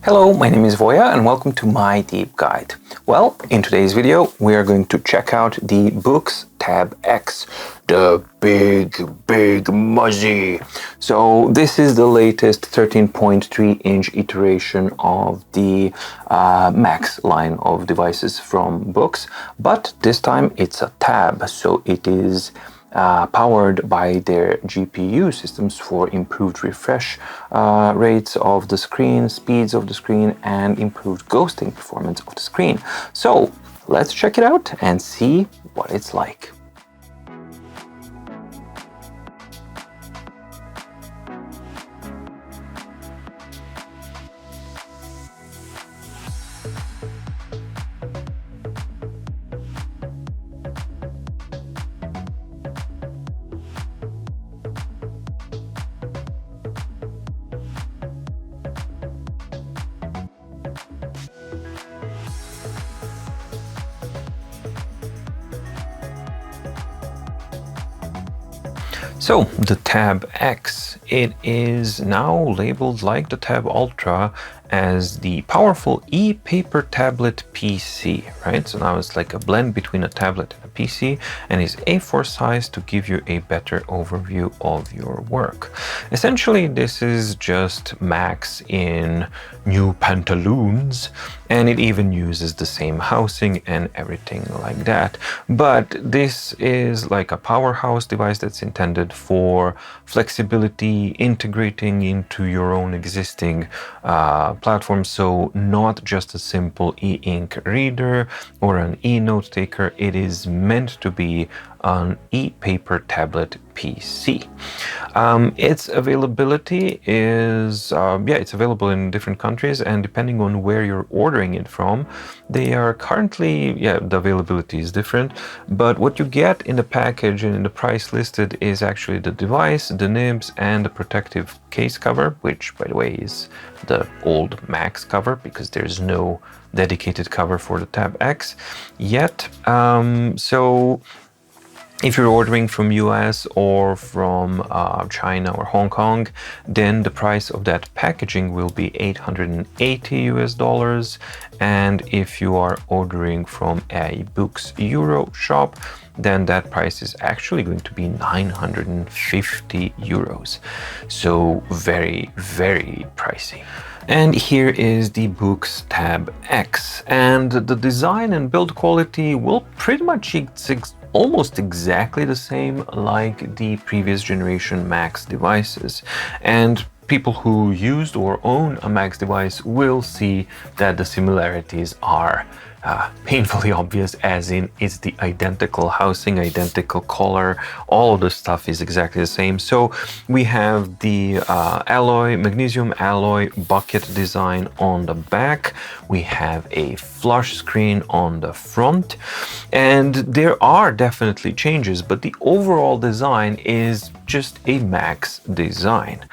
Hello, my name is Voya and welcome to my deep guide. Well, in today's video, we are going to check out the Boox Tab X, the big muzzy. So this is the latest 13.3-inch iteration of the Max line of devices from Boox, but this time it's a tab, so it is powered by their GPU systems for improved refresh rates of the screen, speeds of the screen, and improved ghosting performance of the screen. So let's check it out and see what it's like. So the Tab X, it is now labeled like the Tab Ultra as the powerful e-paper tablet PC, right? So now it's like a blend between a tablet and a PC, and is A4 size to give you a better overview of your work. Essentially, this is just Max in new pantaloons, and it even uses the same housing and everything like that. But this is like a powerhouse device that's intended for flexibility, integrating into your own existing platform. So not just a simple e-ink reader or an e-note taker, it is meant to be an e-paper tablet PC. Its availability is, it's available in different countries, and depending on where you're ordering it from, they are currently, the availability is different, but what you get in the package and in the price listed is actually the device, the nibs, and the protective case cover, which, by the way, is the old Max cover, because there's no dedicated cover for the Tab X yet. So if you're ordering from US or from China or Hong Kong, then the price of that packaging will be $880 US. And if you are ordering from a Boox Euro shop, then that price is actually going to be 950 euros. So very pricey. And here is the Boox Tab X, and the design and build quality will pretty much almost exactly the same like the previous generation Max devices. And people who used or own a Max device will see that the similarities are painfully obvious, as in it's the identical housing, identical color, all of the stuff is exactly the same. So we have the magnesium alloy bucket design on the back, we have a flush screen on the front, and there are definitely changes, but the overall design is just a Max design.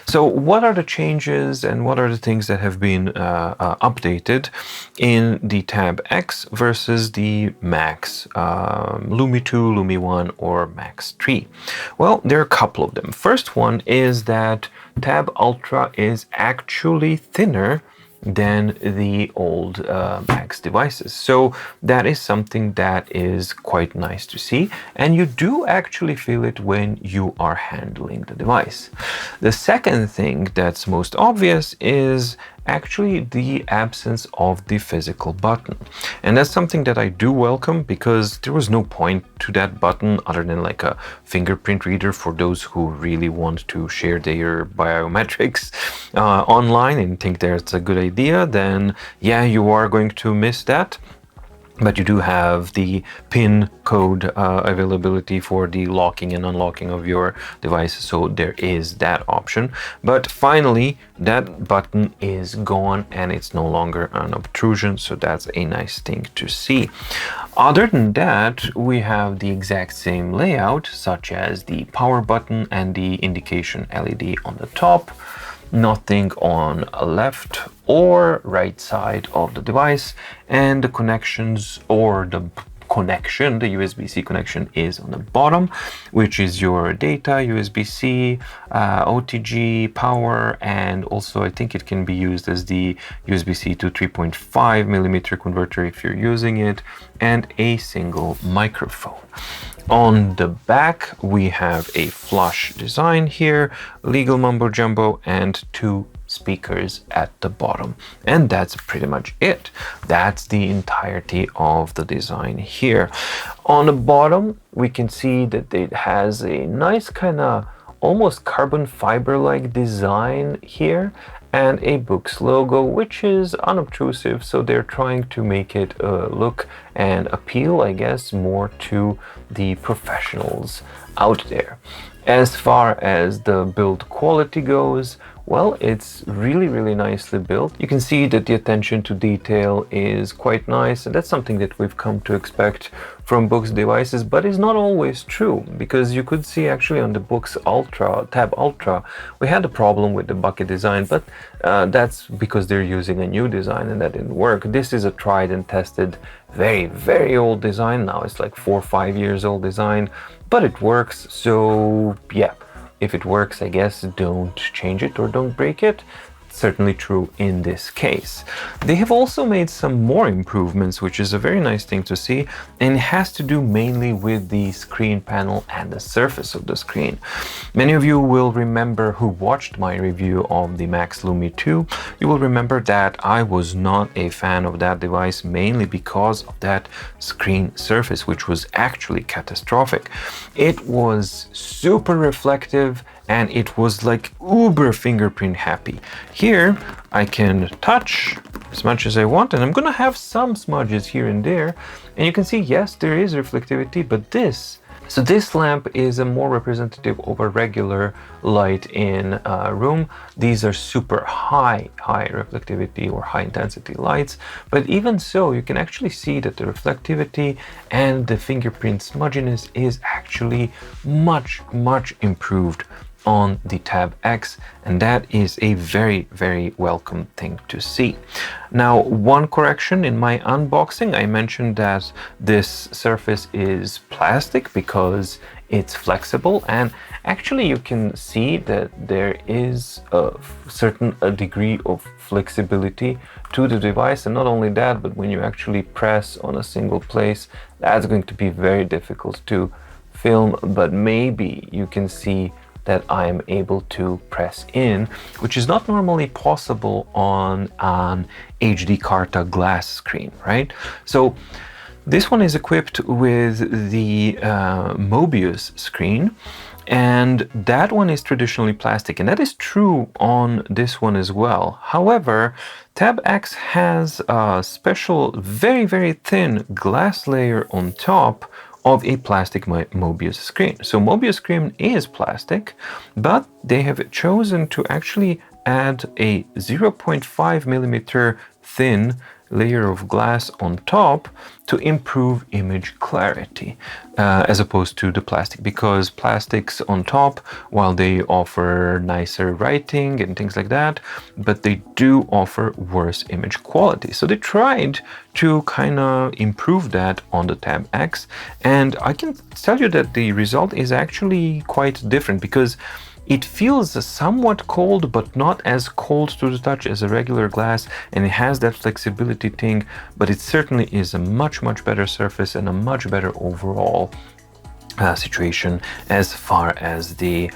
So what are the changes and what are the things that have been updated in the Tab X versus the Max Lumi 2, Lumi 1, or Max 3? Well, there are a couple of them. First one is that Tab Ultra is actually thinner than the old Max devices. So that is something that is quite nice to see, and you do actually feel it when you are handling the device. The second thing that's most obvious is actually the absence of the physical button. And that's something that I do welcome, because there was no point to that button other than like a fingerprint reader for those who really want to share their biometrics online and think that's a good idea. Then yeah, you are going to miss that. But you do have the PIN code availability for the locking and unlocking of your device, so there is that option. But finally, that button is gone and it's no longer an obtrusion, so that's a nice thing to see. Other than that, we have the exact same layout, such as the power button and the indication LED on the top. Nothing on left or right side of the device, and the connections or the connection, the USB-C connection, is on the bottom, which is your data, USB-C, OTG, power, and also I think it can be used as the USB-C to 3.5 millimeter converter if you're using it, and a single microphone. On the back, we have a flush design here, legal mumbo jumbo, and 2 speakers at the bottom. And that's pretty much it. That's the entirety of the design here. On the bottom, we can see that it has a nice kind of almost carbon fiber-like design here, and a Boox logo, which is unobtrusive, so they're trying to make it look and appeal, I guess, more to the professionals out there. As far as the build quality goes, well, it's really nicely built. You can see that the attention to detail is quite nice, and that's something that we've come to expect from Boox devices, but it's not always true, because you could see actually on the Boox Ultra, Tab Ultra, we had a problem with the bucket design, but that's because they're using a new design and that didn't work. This is a tried and tested, very old design now. It's like 4 or 5 years old design, but it works, so yeah. If it works, I guess, don't change it or don't break it. Certainly true in this case. They have also made some more improvements, which is a very nice thing to see, and it has to do mainly with the screen panel and the surface of the screen. Many of you will remember, who watched my review of the Max Lumi 2, you will remember that I was not a fan of that device, mainly because of that screen surface, which was actually catastrophic. It was super reflective, and it was like uber fingerprint happy. Here I can touch as much as I want, and I'm gonna have some smudges here and there, and you can see, yes, there is reflectivity, but this lamp is a more representative of a regular light in a room. These are super high reflectivity or high intensity lights, but even so, you can actually see that the reflectivity and the fingerprint smudginess is actually much improved on the Tab X, and that is a very welcome thing to see. Now, one correction in my unboxing, I mentioned that this surface is plastic because it's flexible, and actually you can see that there is a certain degree of flexibility to the device, and not only that, but when you actually press on a single place, that's going to be very difficult to film, but maybe you can see that I am able to press in, which is not normally possible on an HD Carta glass screen, right? So this one is equipped with the Mobius screen, and that one is traditionally plastic, and that is true on this one as well. However, Tab X has a special, very thin glass layer on top of a plastic Mobius screen. So Mobius screen is plastic, but they have chosen to actually add a 0.5 millimeter thin layer of glass on top to improve image clarity, as opposed to the plastic, because plastics on top, while they offer nicer writing and things like that, but they do offer worse image quality. So they tried to kind of improve that on the Tab X, and I can tell you that the result is actually quite different, because it feels somewhat cold, but not as cold to the touch as a regular glass, and it has that flexibility thing, but it certainly is a much better surface and a much better overall situation as far as the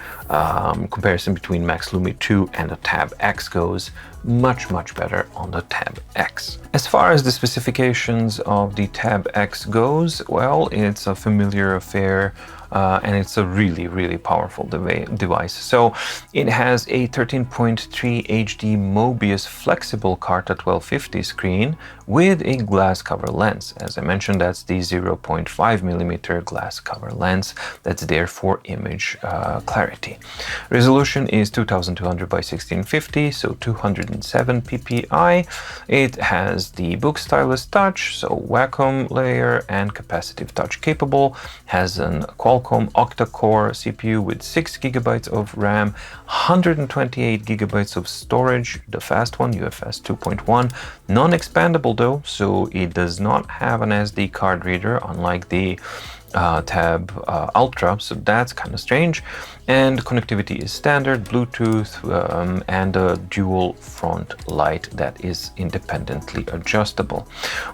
comparison between Max Lumi 2 and the Tab X goes. Much better on the Tab X. As far as the specifications of the Tab X goes, well, it's a familiar affair, and it's a really powerful device. So it has a 13.3 HD Mobius flexible Carta 1250 screen with a glass cover lens. As I mentioned, that's the 0.5 millimeter glass cover lens that's there for image clarity. Resolution is 2200 by 1650, so 207 ppi. It has the Boox stylus touch, so Wacom layer, and capacitive touch capable. Has an quality Qualcomm octa-core CPU with 6 GB of RAM, 128 GB of storage, the fast one, UFS 2.1, non-expandable though, so it does not have an SD card reader, unlike the Tab Ultra, so that's kind of strange. And connectivity is standard, Bluetooth, and a dual front light that is independently adjustable.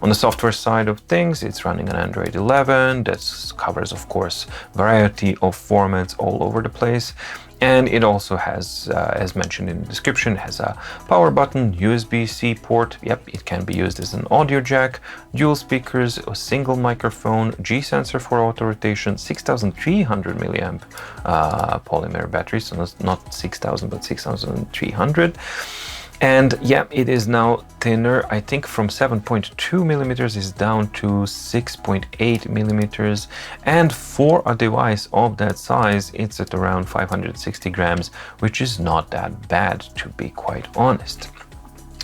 On the software side of things, it's running on Android 11. That covers, of course, variety of formats all over the place. And it also has, as mentioned in the description, has a power button, USB-C port. Yep, it can be used as an audio jack, dual speakers, a single microphone, G-sensor for auto rotation, 6,300 milliamp polymer battery, so not 6,000 but 6,300. And yeah, it is now thinner. I think from 7.2 millimeters is down to 6.8 millimeters. And for a device of that size, it's at around 560 grams, which is not that bad, to be quite honest.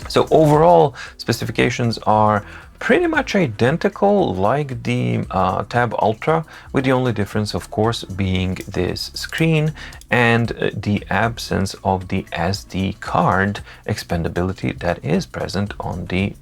So overall, specifications are pretty much identical like the Tab Ultra, with the only difference, of course, being this screen and the absence of the SD card expandability that is present on the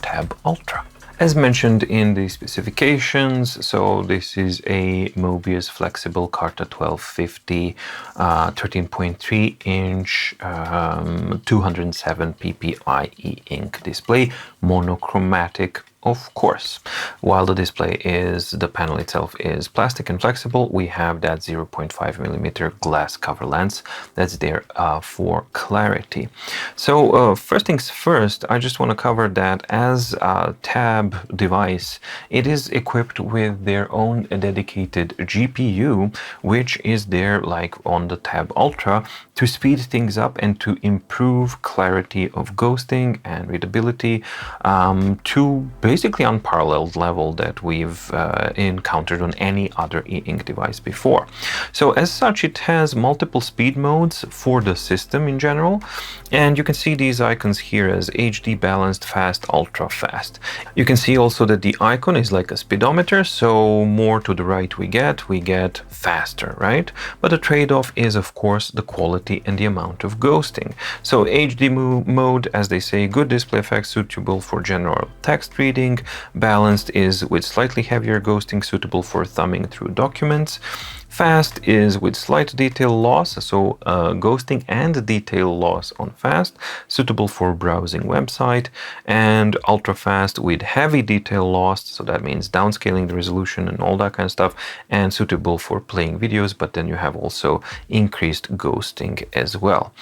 Tab Ultra. As mentioned in the specifications, so this is a Mobius flexible Carta 1250 13.3 inch 207 ppi e-ink display, monochromatic, of course. While the panel itself is plastic and flexible, we have that 0.5 millimeter glass cover lens that's there for clarity. So first things first, I just want to cover that as a Tab device, it is equipped with their own dedicated GPU, which is there like on the Tab Ultra to speed things up and to improve clarity of ghosting and readability to basically unparalleled level that we've encountered on any other e-ink device before. So as such, it has multiple speed modes for the system in general, and you can see these icons here as HD, balanced, fast, ultra fast. You can see also that the icon is like a speedometer, so more to the right we get faster, right? But the trade-off is, of course, the quality and the amount of ghosting. So HD mode, as they say, good display effects suitable for general text reading. Balanced is with slightly heavier ghosting, suitable for thumbing through documents. Fast is with slight detail loss, so ghosting and detail loss on fast, suitable for browsing website. And ultra fast with heavy detail loss, so that means downscaling the resolution and all that kind of stuff, and suitable for playing videos, but then you have also increased ghosting as well.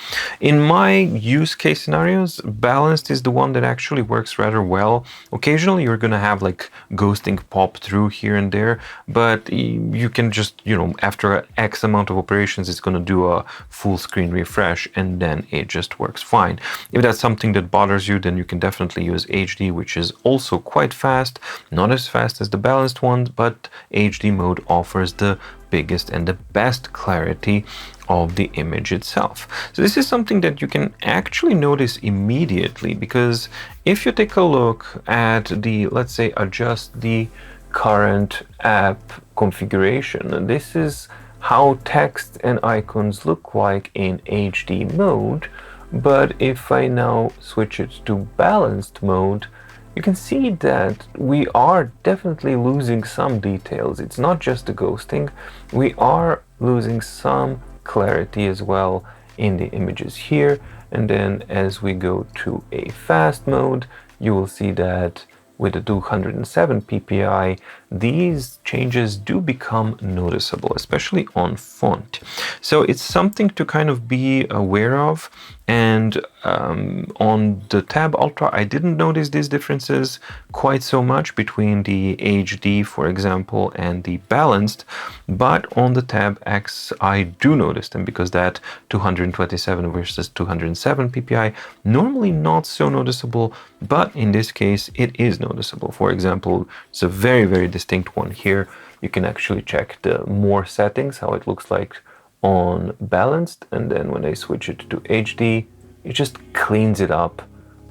In my use case scenarios, balanced is the one that actually works rather well. Occasionally you're gonna have like ghosting pop through here and there, but you can just, after X amount of operations, it's going to do a full screen refresh and then it just works fine. If that's something that bothers you, then you can definitely use HD, which is also quite fast, not as fast as the balanced ones, but HD mode offers the biggest and the best clarity of the image itself. So this is something that you can actually notice immediately, because if you take a look at the, let's say, adjust the current app configuration, this is how text and icons look like in HD mode. But if I now switch it to balanced mode, you can see that we are definitely losing some details. It's not just the ghosting, we are losing some clarity as well in the images here. And then as we go to a fast mode, you will see that with the 207 ppi, these changes do become noticeable, especially on font. So it's something to kind of be aware of. And on the Tab Ultra, I didn't notice these differences quite so much between the HD, for example, and the balanced. But on the Tab X, I do notice them, because that 227 versus 207 ppi, normally not so noticeable, but in this case, it is noticeable. For example, it's a very, very distinct one here. You can actually check the more settings, how it looks like on balanced, and then when I switch it to HD, it just cleans it up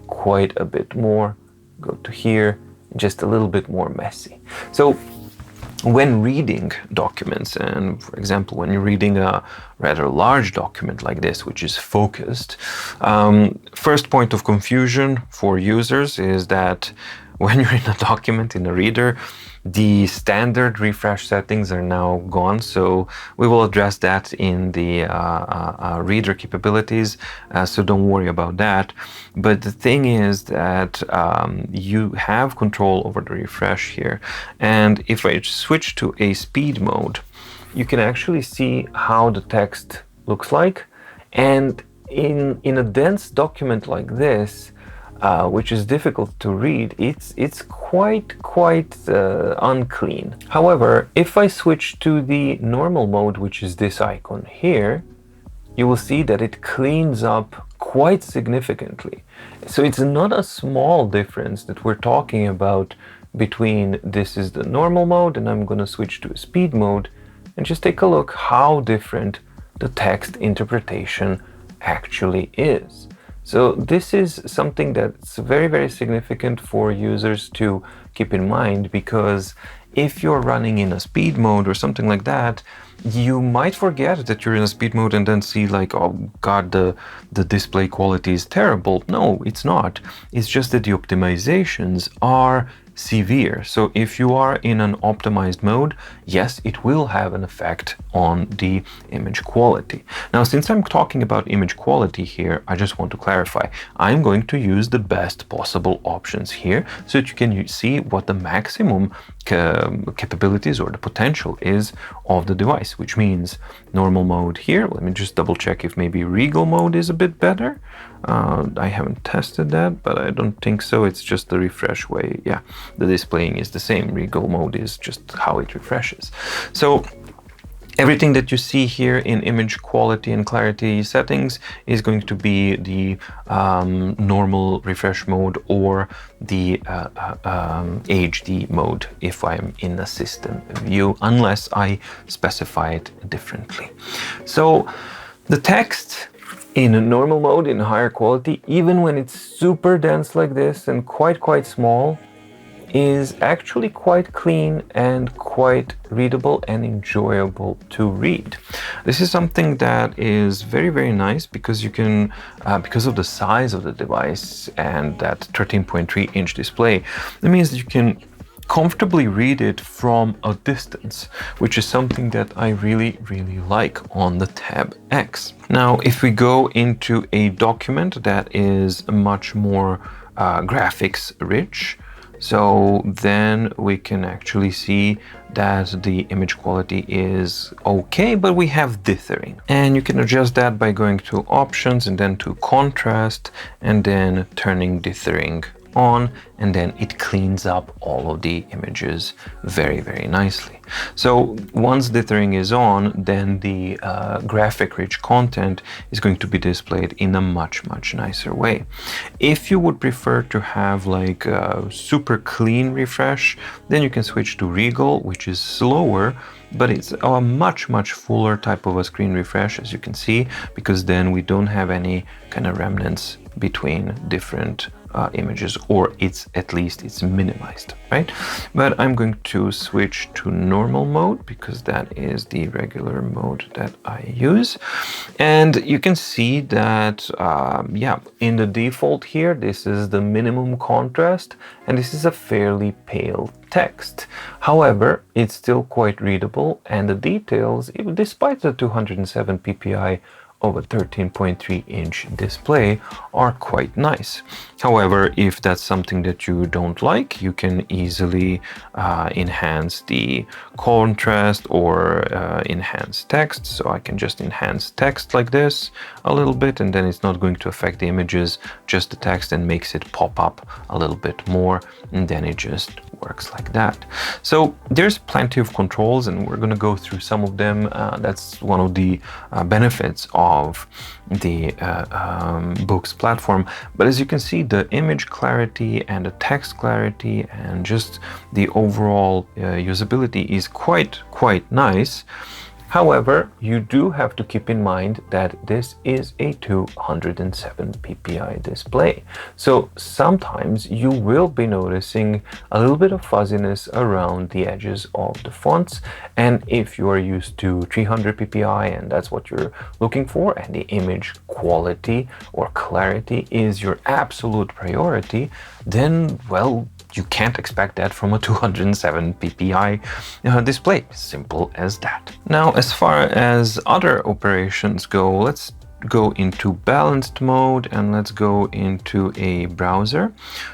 quite a bit more. Go to here, just a little bit more messy. So when reading documents, and for example, when you're reading a rather large document like this, which is focused, first point of confusion for users is that when you're in a document, in a reader, the standard refresh settings are now gone, so we will address that in the reader capabilities, so don't worry about that. But the thing is that you have control over the refresh here, and if I switch to a speed mode, you can actually see how the text looks like. And in a dense document like this, which is difficult to read, it's quite unclean. However, if I switch to the normal mode, which is this icon here, you will see that it cleans up quite significantly. So it's not a small difference that we're talking about between this is the normal mode and I'm going to switch to a speed mode, and just take a look how different the text interpretation actually is. So this is something that's very significant for users to keep in mind, because if you're running in a speed mode or something like that, you might forget that you're in a speed mode and then see like, oh god, the display quality is terrible. No, it's not. It's just that the optimizations are severe. So if you are in an optimized mode, yes, it will have an effect on the image quality. Now, since I'm talking about image quality here, I just want to clarify, I'm going to use the best possible options here so that you can see what the maximum capabilities or the potential is of the device, which means normal mode here. Let me just double check if maybe regal mode is a bit better. I haven't tested that, but I don't think so. It's just the refresh way. Yeah, the displaying is the same. Regal mode is just how it refreshes. So everything that you see here in image quality and clarity settings is going to be the normal refresh mode or the HD mode if I'm in a system view, unless I specify it differently. So the text in a normal mode, in higher quality, even when it's super dense like this and quite small, is actually quite clean and quite readable and enjoyable to read. This is something that is very nice because you can, because of the size of the device and that 13.3-inch display, that means that you can comfortably read it from a distance, which is something that I really like on the Tab X. Now, if we go into a document that is much more graphics rich, so then we can actually see that the image quality is okay, but we have dithering. And you can adjust that by going to options and then to contrast and then turning dithering on, and then it cleans up all of the images very nicely. So once dithering is on, then the graphic rich content is going to be displayed in a much nicer way. If you would prefer to have like a super clean refresh, then you can switch to Regal, which is slower, but it's a much fuller type of a screen refresh, as you can see, because then we don't have any kind of remnants between different images, or at least it's minimized, right? But I'm going to switch to normal mode because that is the regular mode that I use. And you can see that, yeah, in the default here, this is the minimum contrast, and this is a fairly pale text. However, it's still quite readable, and the details, even despite the 207 ppi of a 13.3-inch display, are quite nice. However, if that's something that you don't like, you can easily enhance the contrast or enhance text. So I can just enhance text like this a little bit, and then it's not going to affect the images, just the text, and makes it pop up a little bit more, and then it just works like that. So there's plenty of controls, and we're going to go through some of them. That's one of the benefits of the Boox platform. But as you can see, the image clarity and the text clarity and just the overall usability is quite nice. However, you do have to keep in mind that this is a 207 ppi display. So sometimes you will be noticing a little bit of fuzziness around the edges of the fonts. And if you are used to 300 ppi and that's what you're looking for, and the image quality or clarity is your absolute priority, then, well, you can't expect that from a 207 ppi display. Simple as that. Now, as far as other operations go, let's go into balanced mode and let's go into a browser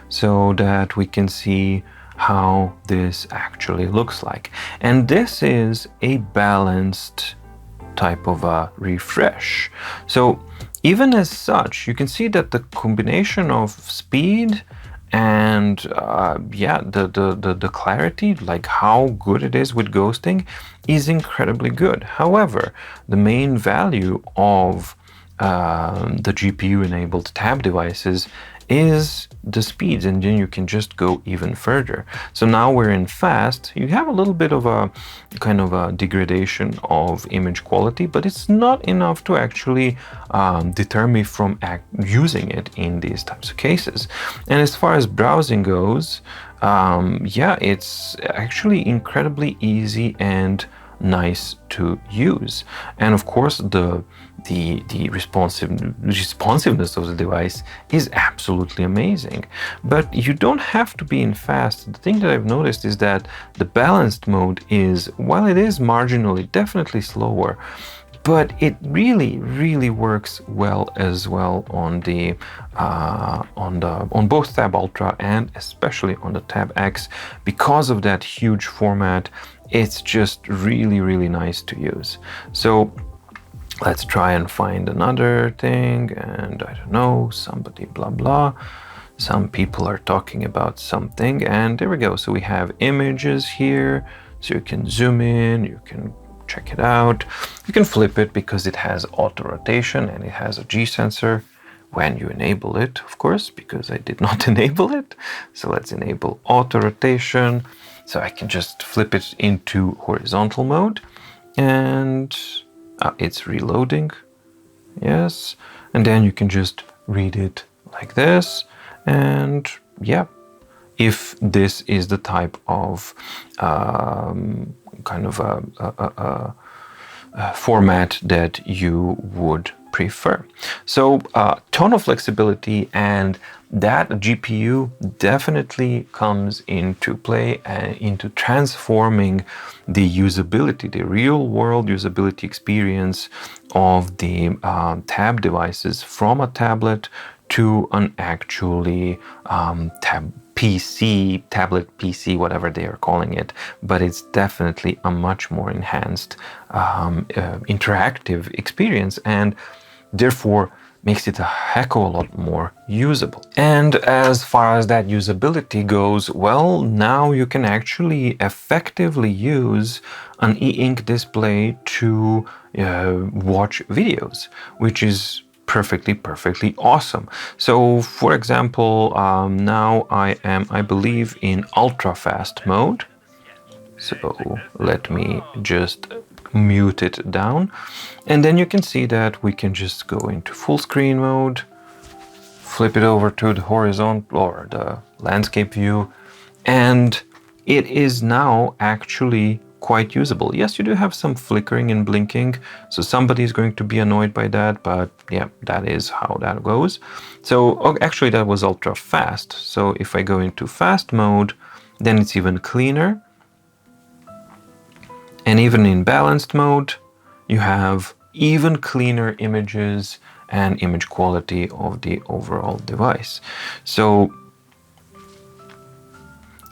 so that we can see how this actually looks like. And this is a balanced type of a refresh. So even as such, you can see that the combination of speed and yeah, the clarity, like how good it is with ghosting, is incredibly good. However, the main value of the GPU-enabled tab devices is the speeds, and then you can just go even further. So now we're in fast. You have a little bit of a kind of a degradation of image quality, but it's not enough to actually deter me from using it in these types of cases. And as far as browsing goes, yeah, it's actually incredibly easy and nice to use. And of course, the responsiveness of the device is absolutely amazing. But you don't have to be in fast. The thing that I've noticed is that the balanced mode is, while it is marginally definitely slower, but it really works well as well on the on both Tab Ultra and especially on the Tab X. Because of that huge format, it's just really nice to use. So let's try and find another thing, and I don't know, somebody blah blah. Some people are talking about something, and there we go. So we have images here, so you can zoom in, you can check it out. You can flip it because it has auto rotation and it has a G sensor when you enable it, of course, because I did not enable it. So let's enable auto rotation. So I can just flip it into horizontal mode, and it's reloading. Yes. And then you can just read it like this. And yeah, if this is the type of kind of a format that you would prefer. So ton of flexibility, and that GPU definitely comes into play into transforming the usability, the real world usability experience of the tab devices from a tablet to an actually tablet PC, whatever they are calling it, but it's definitely a much more enhanced interactive experience, and therefore makes it a heck of a lot more usable. And as far as that usability goes, well, now you can actually effectively use an e-ink display to watch videos, which is perfectly awesome. So for example, now I am, I believe, in ultra fast mode. So let me just mute it down, and then you can see that we can just go into full screen mode, flip it over to the horizontal or the landscape view, and it is now actually quite usable. Yes, you do have some flickering and blinking, so somebody is going to be annoyed by that, but yeah, that is how that goes. So actually that was ultra fast. So if I go into fast mode, then it's even cleaner. And even in balanced mode, you have even cleaner images and image quality of the overall device. So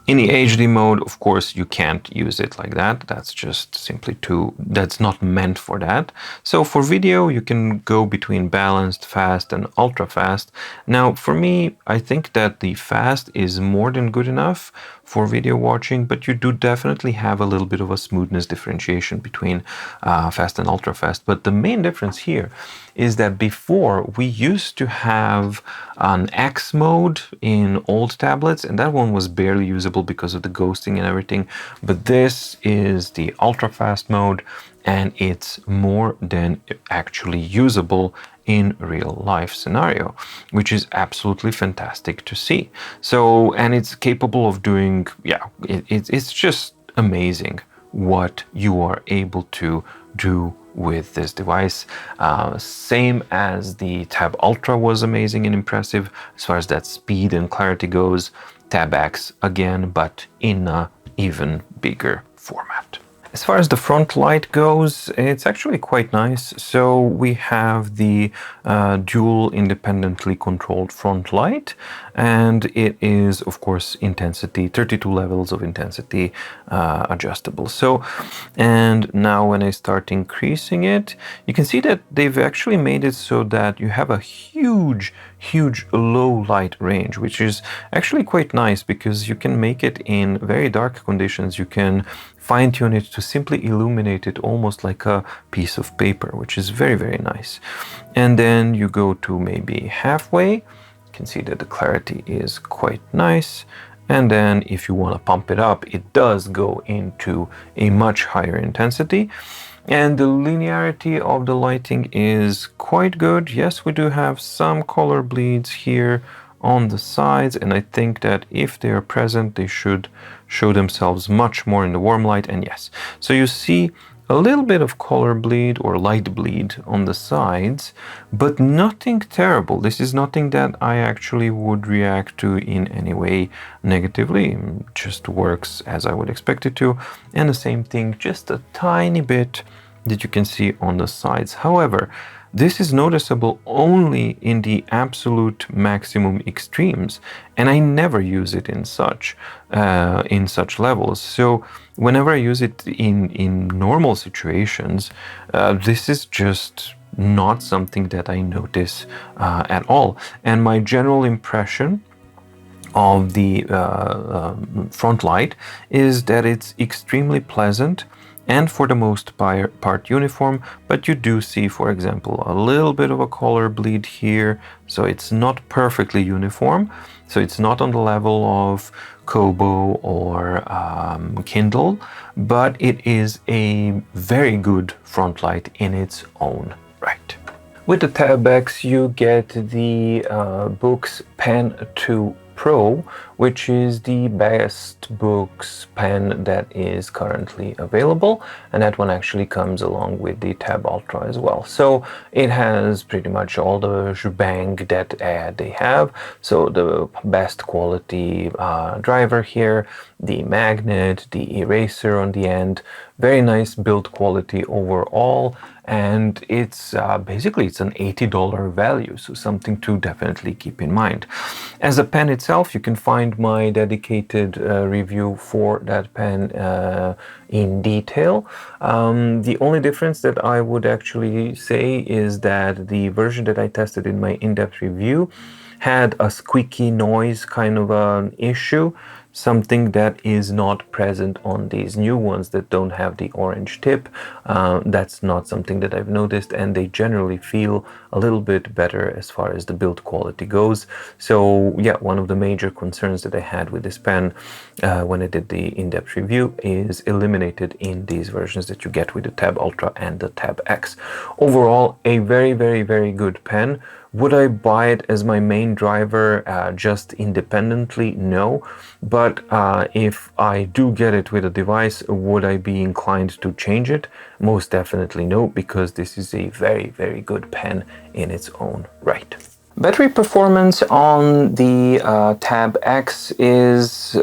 in the HD mode, of course, you can't use it like that. That's just simply that's not meant for that. So for video, you can go between balanced, fast, and ultra fast. Now, for me, I think that the fast is more than good enough for video watching, but you do definitely have a little bit of a smoothness differentiation between fast and ultra fast. But the main difference here is that before we used to have an X mode in old tablets, and that one was barely usable because of the ghosting and everything. But this is the ultra fast mode, and it's more than actually usable in real life scenario, which is absolutely fantastic to see. So, and it's capable of doing, yeah, it's just amazing what you are able to do with this device. Same as the Tab Ultra was amazing and impressive as far as that speed and clarity goes. Tab X again, but in a even bigger format. As far as the Frontlight goes, it's actually quite nice. So we have the dual independently controlled Frontlight, and it is, of course, intensity, 32 levels of intensity adjustable. So, and now when I start increasing it, you can see that they've actually made it so that you have a huge low light range, which is actually quite nice because you can make it in very dark conditions. You can fine-tune it to simply illuminate it almost like a piece of paper, which is very nice. And then you go to maybe halfway. You can see that the clarity is quite nice. And then if you want to pump it up, it does go into a much higher intensity. And the linearity of the lighting is quite good. Yes, we do have some color bleeds here on the sides, and I think that if they are present, they should show themselves much more in the warm light. And yes, so you see a little bit of color bleed or light bleed on the sides, but nothing terrible. This is nothing that I actually would react to in any way negatively. It just works as I would expect it to. And the same thing, just a tiny bit that you can see on the sides. However, this is noticeable only in the absolute maximum extremes, and I never use it in such levels. So whenever I use it in normal situations, this is just not something that I notice at all. And my general impression of the Frontlight is that it's extremely pleasant and for the most part uniform, but you do see, for example, a little bit of a color bleed here, so it's not perfectly uniform. So it's not on the level of Kobo or Kindle, but it is a very good Frontlight in its own right. With the Tab X, you get the Boox Pen 2 Pro, which is the best Boox pen that is currently available, and that one actually comes along with the Tab Ultra as well. So it has pretty much all the shebang that they have. So the best quality driver here, the magnet, the eraser on the end, very nice build quality overall, and it's basically it's an $80 value, so something to definitely keep in mind. As a pen itself, you can find my dedicated review for that pen in detail. The only difference that I would actually say is that the version that I tested in my in-depth review had a squeaky noise kind of an issue, something that is not present on these new ones that don't have the orange tip. That's not something that I've noticed, and they generally feel a little bit better as far as the build quality goes. So yeah, one of the major concerns that I had with this pen when I did the in-depth review is eliminated in these versions that you get with the Tab Ultra and the Tab X. Overall, a very good pen. Would I buy it as my main driver just independently? No. But if I do get it with a device, would I be inclined to change it? Most definitely no, because this is a very good pen in its own right. Battery performance on the Tab X is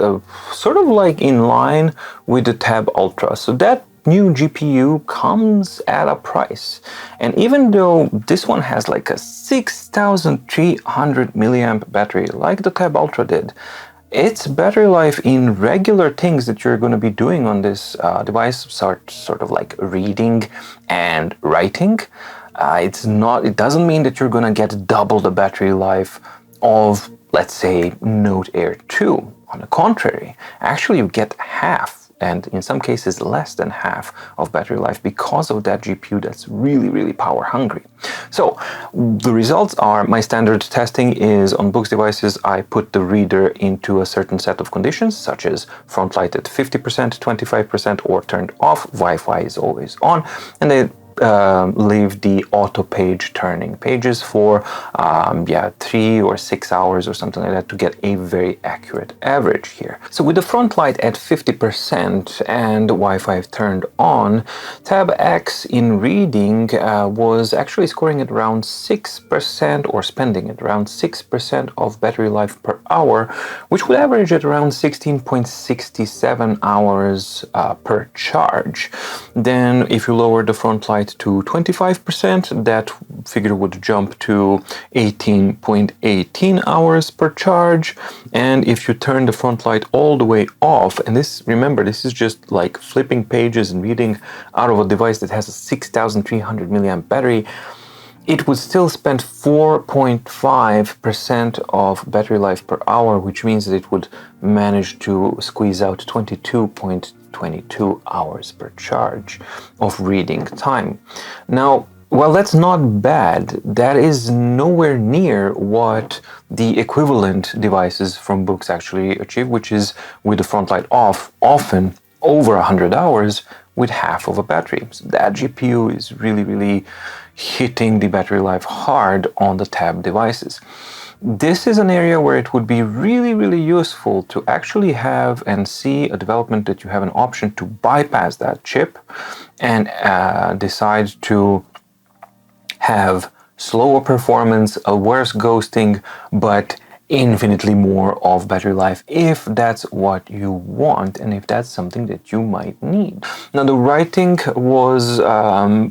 sort of like in line with the Tab Ultra. So that new GPU comes at a price, and even though this one has like a 6300 milliamp battery like the Tab Ultra did, its battery life in regular things that you're going to be doing on this device, sort of like reading and writing, it doesn't mean that you're going to get double the battery life of, let's say, Note Air 2. On the contrary, actually you get half and in some cases less than half of battery life because of that GPU that's really power hungry. So the results are, my standard testing is on Boox devices. I put the reader into a certain set of conditions, such as Frontlight at 50%, 25%, or turned off. Wi-Fi is always on, and they leave the auto page turning pages for 3 or 6 hours or something like that to get a very accurate average here. So with the Frontlight at 50% and Wi-Fi turned on, Tab X in reading was actually scoring at around 6% or spending at around 6% of battery life per hour, which would average at around 16.67 hours per charge. Then if you lower the Frontlight to 25%, that figure would jump to 18.18 hours per charge. And if you turn the Frontlight all the way off, and this, remember, this is just like flipping pages and reading out of a device that has a 6,300 milliamp battery, it would still spend 4.5% of battery life per hour, which means that it would manage to squeeze out 22.22 hours per charge of reading time. Now, well, that's not bad. That is nowhere near what the equivalent devices from Boox actually achieve, which is with the Frontlight off, often over 100 hours with half of a battery. So that GPU is really hitting the battery life hard on the Tab devices. This is an area where it would be really useful to actually have and see a development that you have an option to bypass that chip and decide to have slower performance, a worse ghosting, but infinitely more of battery life if that's what you want and if that's something that you might need. Now the writing was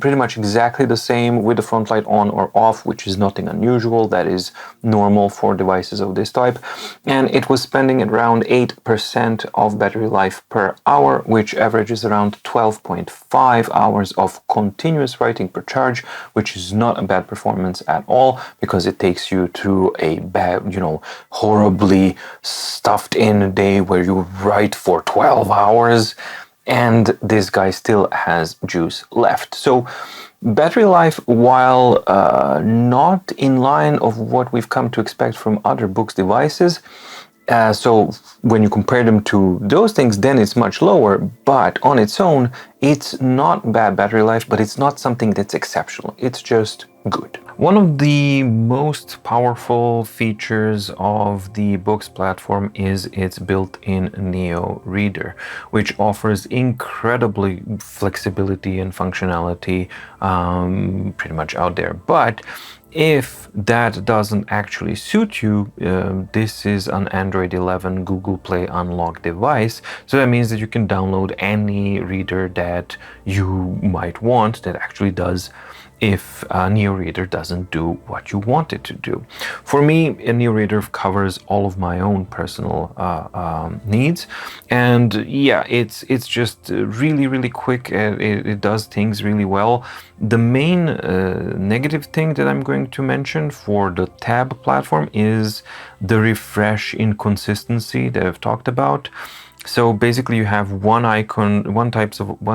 pretty much exactly the same with the Frontlight on or off, which is nothing unusual. That is normal for devices of this type, and it was spending around 8% of battery life per hour, which averages around 12.5 hours of continuous writing per charge, which is not a bad performance at all because it takes you through a bad, horribly stuffed in day where you write for 12 hours and this guy still has juice left. So battery life, while not in line of what we've come to expect from other Boox devices, so when you compare them to those things, then it's much lower, but on its own, it's not bad battery life, but it's not something that's exceptional. It's just good. One of the most powerful features of the Boox platform is its built-in Neo reader, which offers incredibly flexibility and functionality pretty much out there. But if that doesn't actually suit you, this is an Android 11 Google Play unlocked device. So that means that you can download any reader that you might want that actually does if a Neo Reader doesn't do what you want it to do. For me, a Neo Reader covers all of my own personal needs, and yeah, it's just really quick. It does things really well. The main negative thing that I'm going to mention for the Tab platform is the refresh inconsistency that I've talked about. So basically you have one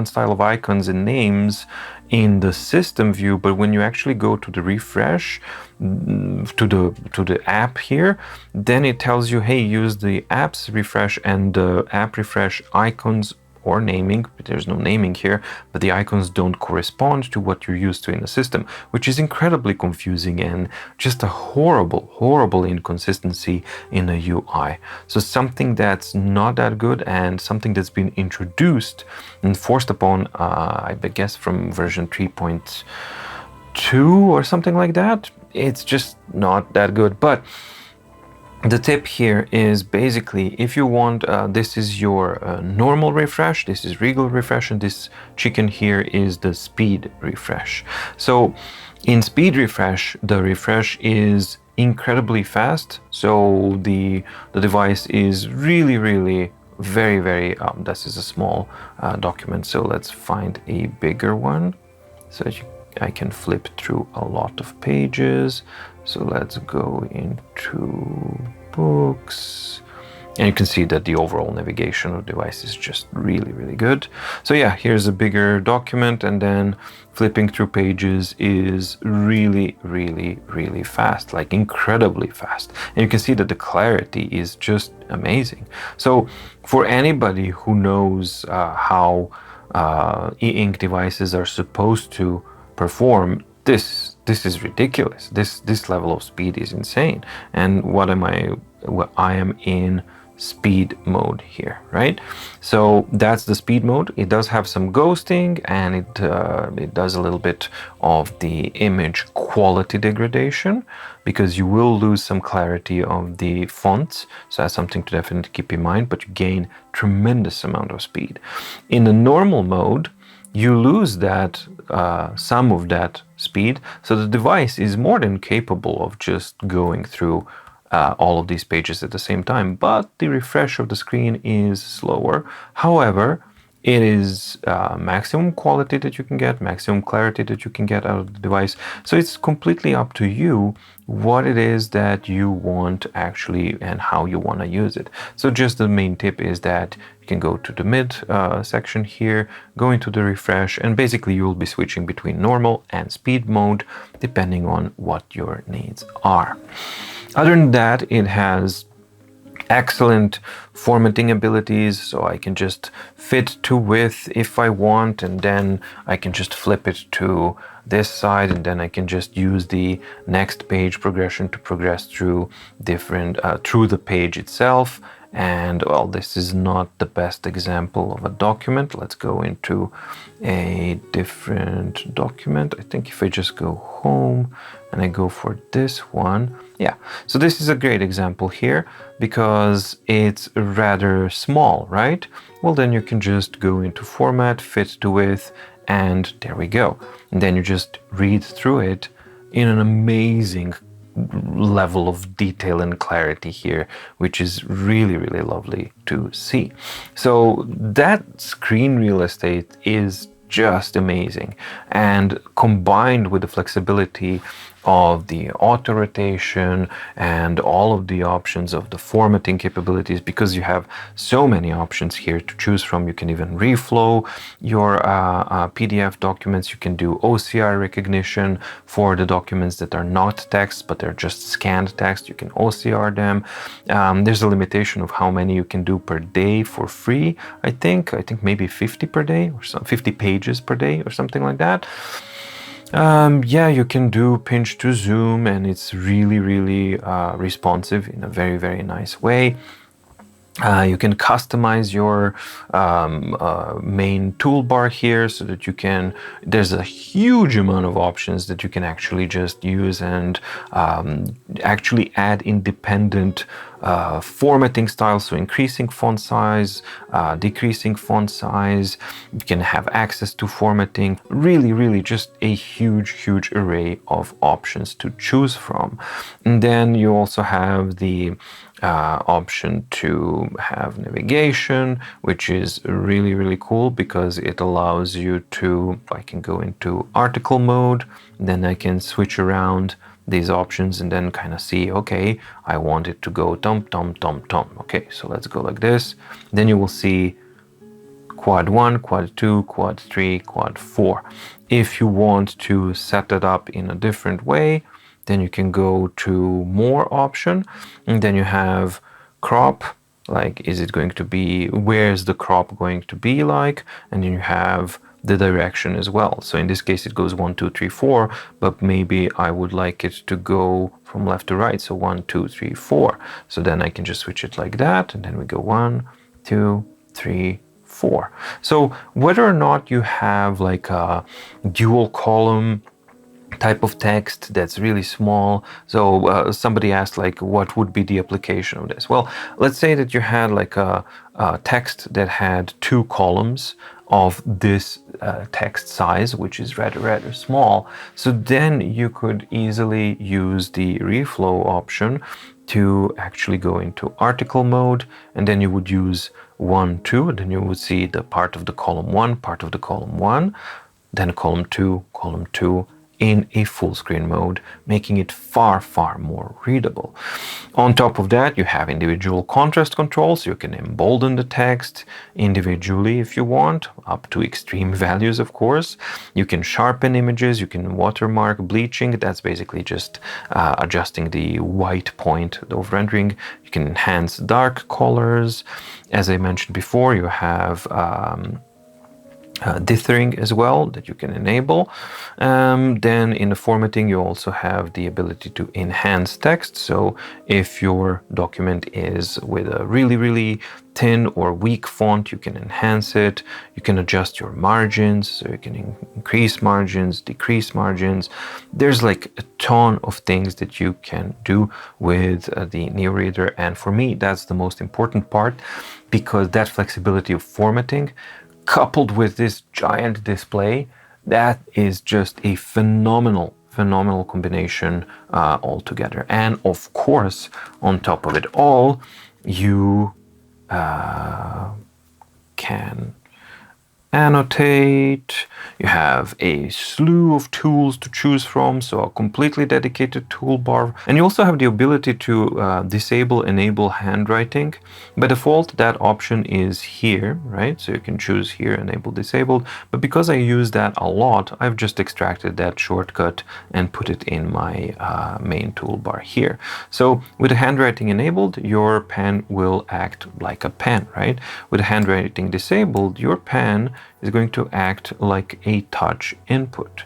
style of icons and names in the system view, but when you actually go to the refresh to the app here, then it tells you, hey, use the app's refresh and the app refresh icons or naming, but there's no naming here, but the icons don't correspond to what you're used to in the system, which is incredibly confusing and just a horrible inconsistency in the UI. So something that's not that good and something that's been introduced and forced upon, I guess from version 3.2 or something like that. It's just not that good. But the tip here is basically, if you want, this is your normal refresh, this is Regal refresh, and this chicken here is the speed refresh. So in speed refresh, the refresh is incredibly fast. So the device is really very, this is a small document. So let's find a bigger one so that I can flip through a lot of pages. So let's go into Boox And you can see that the overall navigation of the device is just really, really good. So yeah, here's a bigger document, and then flipping through pages is really, really, really fast, like incredibly fast. And you can see that the clarity is just amazing. So for anybody who knows how e-ink devices are supposed to perform, this is ridiculous. This level of speed is insane. And what I am in speed mode here, right? So that's the speed mode. It does have some ghosting, and it does a little bit of the image quality degradation, because you will lose some clarity of the fonts. So that's something to definitely keep in mind, but you gain tremendous amount of speed. In the normal mode, you lose that some of that speed, so the device is more than capable of just going through all of these pages at the same time, but the refresh of the screen is slower. However, it is maximum quality that you can get, maximum clarity that you can get out of the device. So it's completely up to you what it is that you want actually and how you want to use it. So just the main tip is that you can go to the mid section here, go into the refresh, and basically you'll be switching between normal and speed mode depending on what your needs are. Other than that, it has excellent formatting abilities, so I can just fit to width if I want, and then I can just flip it to this side, and then I can just use the next page progression to progress through different through the page itself. And well, this is not the best example of a document. Let's go into a different document. I think if I just go home and I go for this one, yeah. So this is a great example here because it's rather small, right? Well, then you can just go into format, fit to width, and there we go. And then you just read through it in an amazing level of detail and clarity here, which is really, really lovely to see. So that screen real estate is just amazing, and combined with the flexibility of the auto rotation and all of the options of the formatting capabilities, because you have so many options here to choose from. You can even reflow your PDF documents. You can do OCR recognition for the documents that are not text but they're just scanned text. You can OCR them. There's a limitation of how many you can do per day for free. I think maybe 50 per day, or 50 pages per day or something like that. Yeah, you can do pinch to zoom, and it's really, really responsive in a very, very nice way. You can customize your main toolbar here so that you can, there's a huge amount of options that you can actually just use and actually add independent formatting styles, so increasing font size, decreasing font size. You can have access to formatting. Really, really just a huge array of options to choose from. And then you also have the option to have navigation, which is really, really cool because it allows you to, I can go into article mode, then I can switch around these options and then kind of see, okay, I want it to go tom. Okay, so let's go like this. Then you will see quad 1, quad 2, quad 3, quad 4. If you want to set it up in a different way, then you can go to more option, and then you have crop, like is it going to be, where's the crop going to be like, and then you have the direction as well. So in this case it goes 1, 2, 3, 4, but maybe I would like it to go from left to right, so 1, 2, 3, 4. So then I can just switch it like that, and then we go 1, 2, 3, 4. So whether or not you have like a dual column type of text that's really small, so somebody asked like what would be the application of this. Well, let's say that you had like a text that had 2 columns of this text size, which is rather small. So then you could easily use the reflow option to actually go into article mode, and then you would use 1, 2, and then you would see the part of the column 1, part of the column 1, then column 2, in a full screen mode, making it far, far more readable. On top of that, you have individual contrast controls. You can embolden the text individually if you want, up to extreme values, of course. You can sharpen images, you can watermark, bleaching. That's basically just adjusting the white point of rendering. You can enhance dark colors. As I mentioned before, you have dithering as well that you can enable. Then in the formatting, you also have the ability to enhance text. So if your document is with a really, really thin or weak font, you can enhance it. You can adjust your margins, so you can increase margins, decrease margins. There's like a ton of things that you can do with the Neo Reader, and for me that's the most important part, because that flexibility of formatting coupled with this giant display, that is just a phenomenal combination altogether. And of course, on top of it all, you can annotate. You have a slew of tools to choose from, so a completely dedicated toolbar. And you also have the ability to disable, enable handwriting. By default, that option is here, right? So you can choose here, enable, disabled. But because I use that a lot, I've just extracted that shortcut and put it in my main toolbar here. So with the handwriting enabled, your pen will act like a pen, right? With the handwriting disabled, your pen is going to act like a touch input.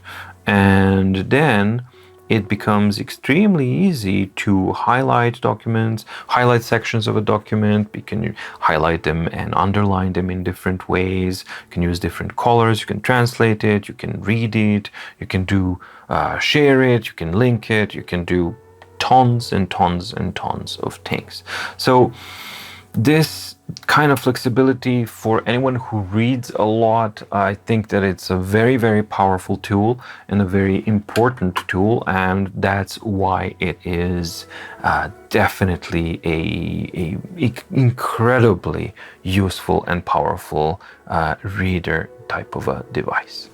And then it becomes extremely easy to highlight documents, highlight sections of a document. You can highlight them and underline them in different ways. You can use different colors. You can translate it. You can read it. You can do share it. You can link it. You can do tons and tons and tons of things. So this kind of flexibility for anyone who reads a lot, I think that it's a very, very powerful tool and a very important tool, and that's why it is definitely a incredibly useful and powerful reader type of a device.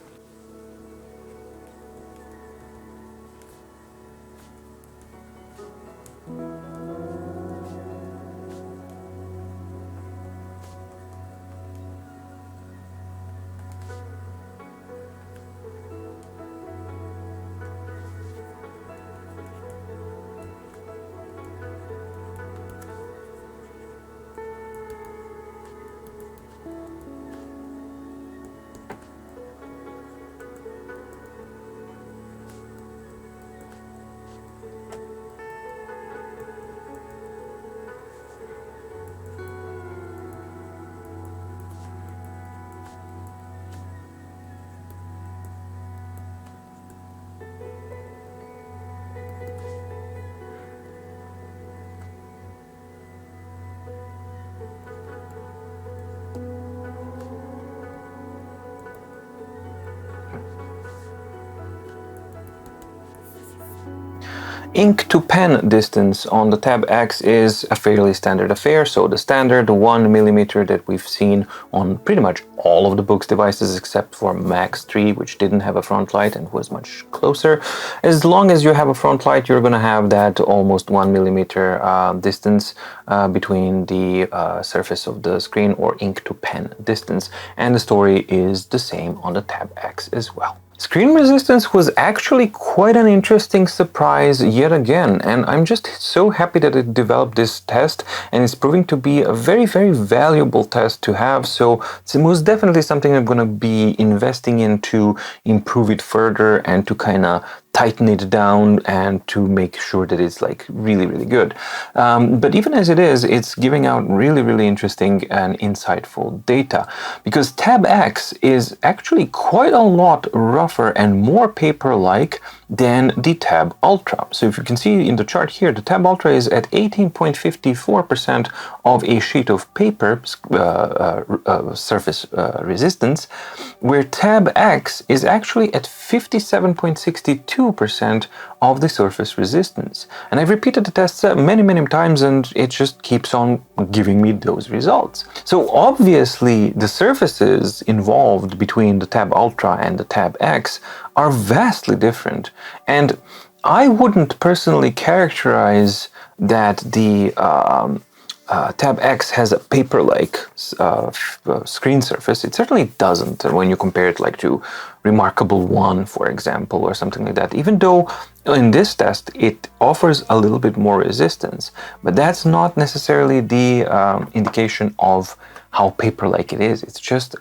Ink to pen distance on the Tab X is a fairly standard affair, so the standard 1 millimeter that we've seen on pretty much all of the Boox devices except for Max 3, which didn't have a Frontlight and was much closer. As long as you have a Frontlight, you're going to have that almost 1 millimeter distance between the surface of the screen, or ink to pen distance, and the story is the same on the Tab X as well. Screen resistance was actually quite an interesting surprise yet again, and I'm just so happy that it developed this test, and it's proving to be a very, very valuable test to have. So it's most definitely something I'm going to be investing in to improve it further and to kind of tighten it down and to make sure that it's like really, really good. But even as it is, it's giving out really, really interesting and insightful data, because Tab X is actually quite a lot rougher and more paper-like than the Tab Ultra. So if you can see in the chart here, the Tab Ultra is at 18.54% of a sheet of paper surface resistance, where Tab X is actually at 57.62%. 92% of the surface resistance. And I've repeated the tests many times, and it just keeps on giving me those results. So obviously the surfaces involved between the Tab Ultra and the Tab X are vastly different. And I wouldn't personally characterize that the Tab X has a paper-like screen surface. It certainly doesn't when you compare it like to Remarkable One, for example, or something like that, even though in this test it offers a little bit more resistance. But that's not necessarily the indication of how paper-like it is. It's just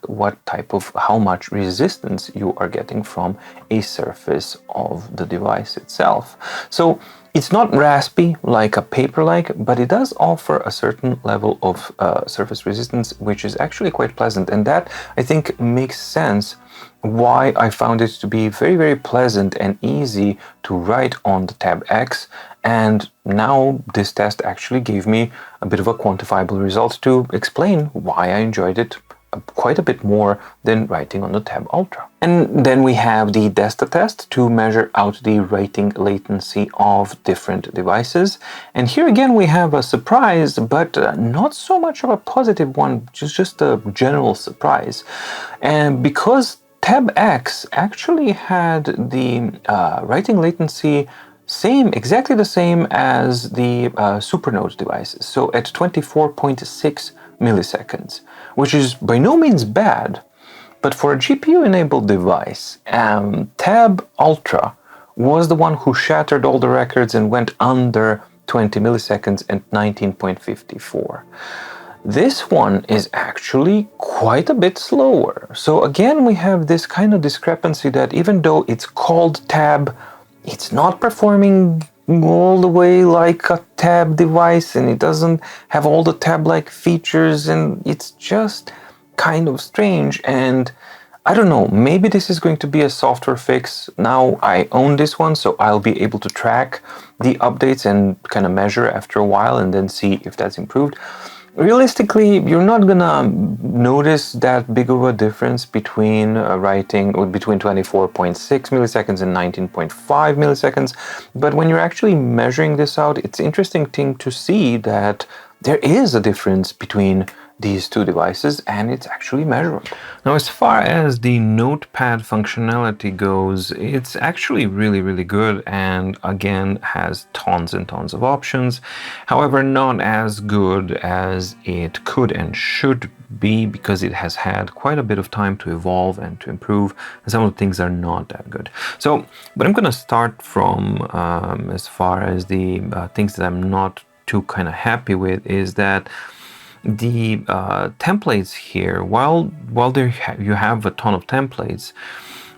how much resistance you are getting from a surface of the device itself. So it's not raspy like a paper-like, but it does offer a certain level of surface resistance, which is actually quite pleasant. And that, I think, makes sense why I found it to be very pleasant and easy to write on the Tab X. And now this test actually gave me a bit of a quantifiable result to explain why I enjoyed it quite a bit more than writing on the Tab Ultra. And then we have the D.E.S.T.A test to measure out the writing latency of different devices. And here again we have a surprise, but not so much of a positive one, just a general surprise. And because Tab X actually had the writing latency exactly the same as the SuperNode devices, so at 24.6 milliseconds, which is by no means bad. But for a GPU-enabled device, Tab Ultra was the one who shattered all the records and went under 20 milliseconds at 19.54. This one is actually quite a bit slower. So again, we have this kind of discrepancy that even though it's called Tab, it's not performing all the way like a Tab device, and it doesn't have all the Tab-like features, and it's just kind of strange. And I don't know, maybe this is going to be a software fix. Now I own this one, so I'll be able to track the updates and kind of measure after a while and then see if that's improved. Realistically, you're not gonna notice that big of a difference between writing between 24.6 milliseconds and 19.5 milliseconds, but when you're actually measuring this out, it's interesting thing to see that there is a difference between these two devices, and it's actually measurable. Now, as far as the notepad functionality goes, it's actually really good, and again has tons and tons of options. However, not as good as it could and should be, because it has had quite a bit of time to evolve and to improve, and some of the things are not that good. So, but I'm gonna start from as far as the things that I'm not too kind of happy with is that the templates here, while you have a ton of templates,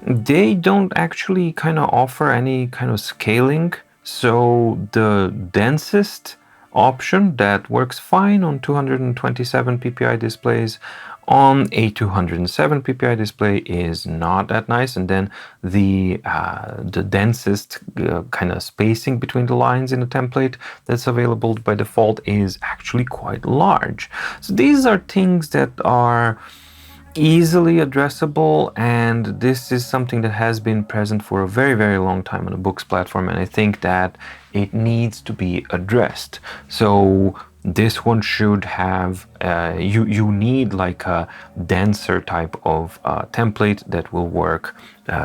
they don't actually kind of offer any kind of scaling. So the densest option that works fine on 227 ppi displays on a 207 ppi display is not that nice, and then the densest kind of spacing between the lines in the template that's available by default is actually quite large. So these are things that are easily addressable, and this is something that has been present for a very long time on the Boox platform, and I think that it needs to be addressed. So this one should have you need like a denser type of template that will work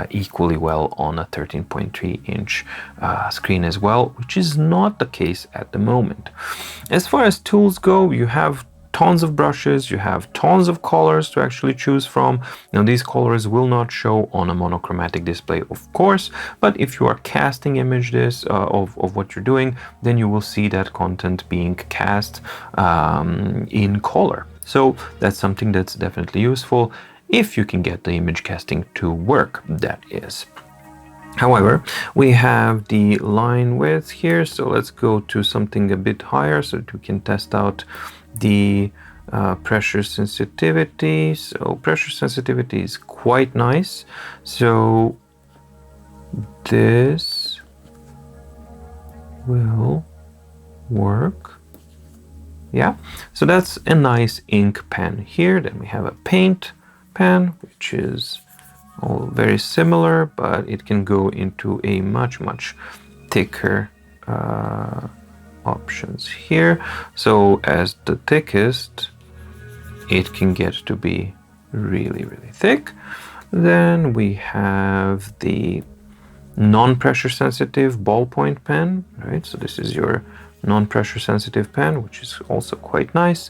equally well on a 13.3 inch screen as well, which is not the case at the moment. As far as tools go, you have tons of brushes, you have tons of colors to actually choose from. Now, these colors will not show on a monochromatic display, of course, but if you are casting images of what you're doing, then you will see that content being cast in color. So that's something that's definitely useful if you can get the image casting to work, that is. However, we have the line width here, so let's go to something a bit higher so that we can test out the pressure sensitivity. So pressure sensitivity is quite nice. So this will work. Yeah, so that's a nice ink pen here. Then we have a paint pen, which is all very similar, but it can go into a much thicker options here. So as the thickest, it can get to be really thick. Then we have the non-pressure sensitive ballpoint pen, right? So this is your non-pressure sensitive pen, which is also quite nice.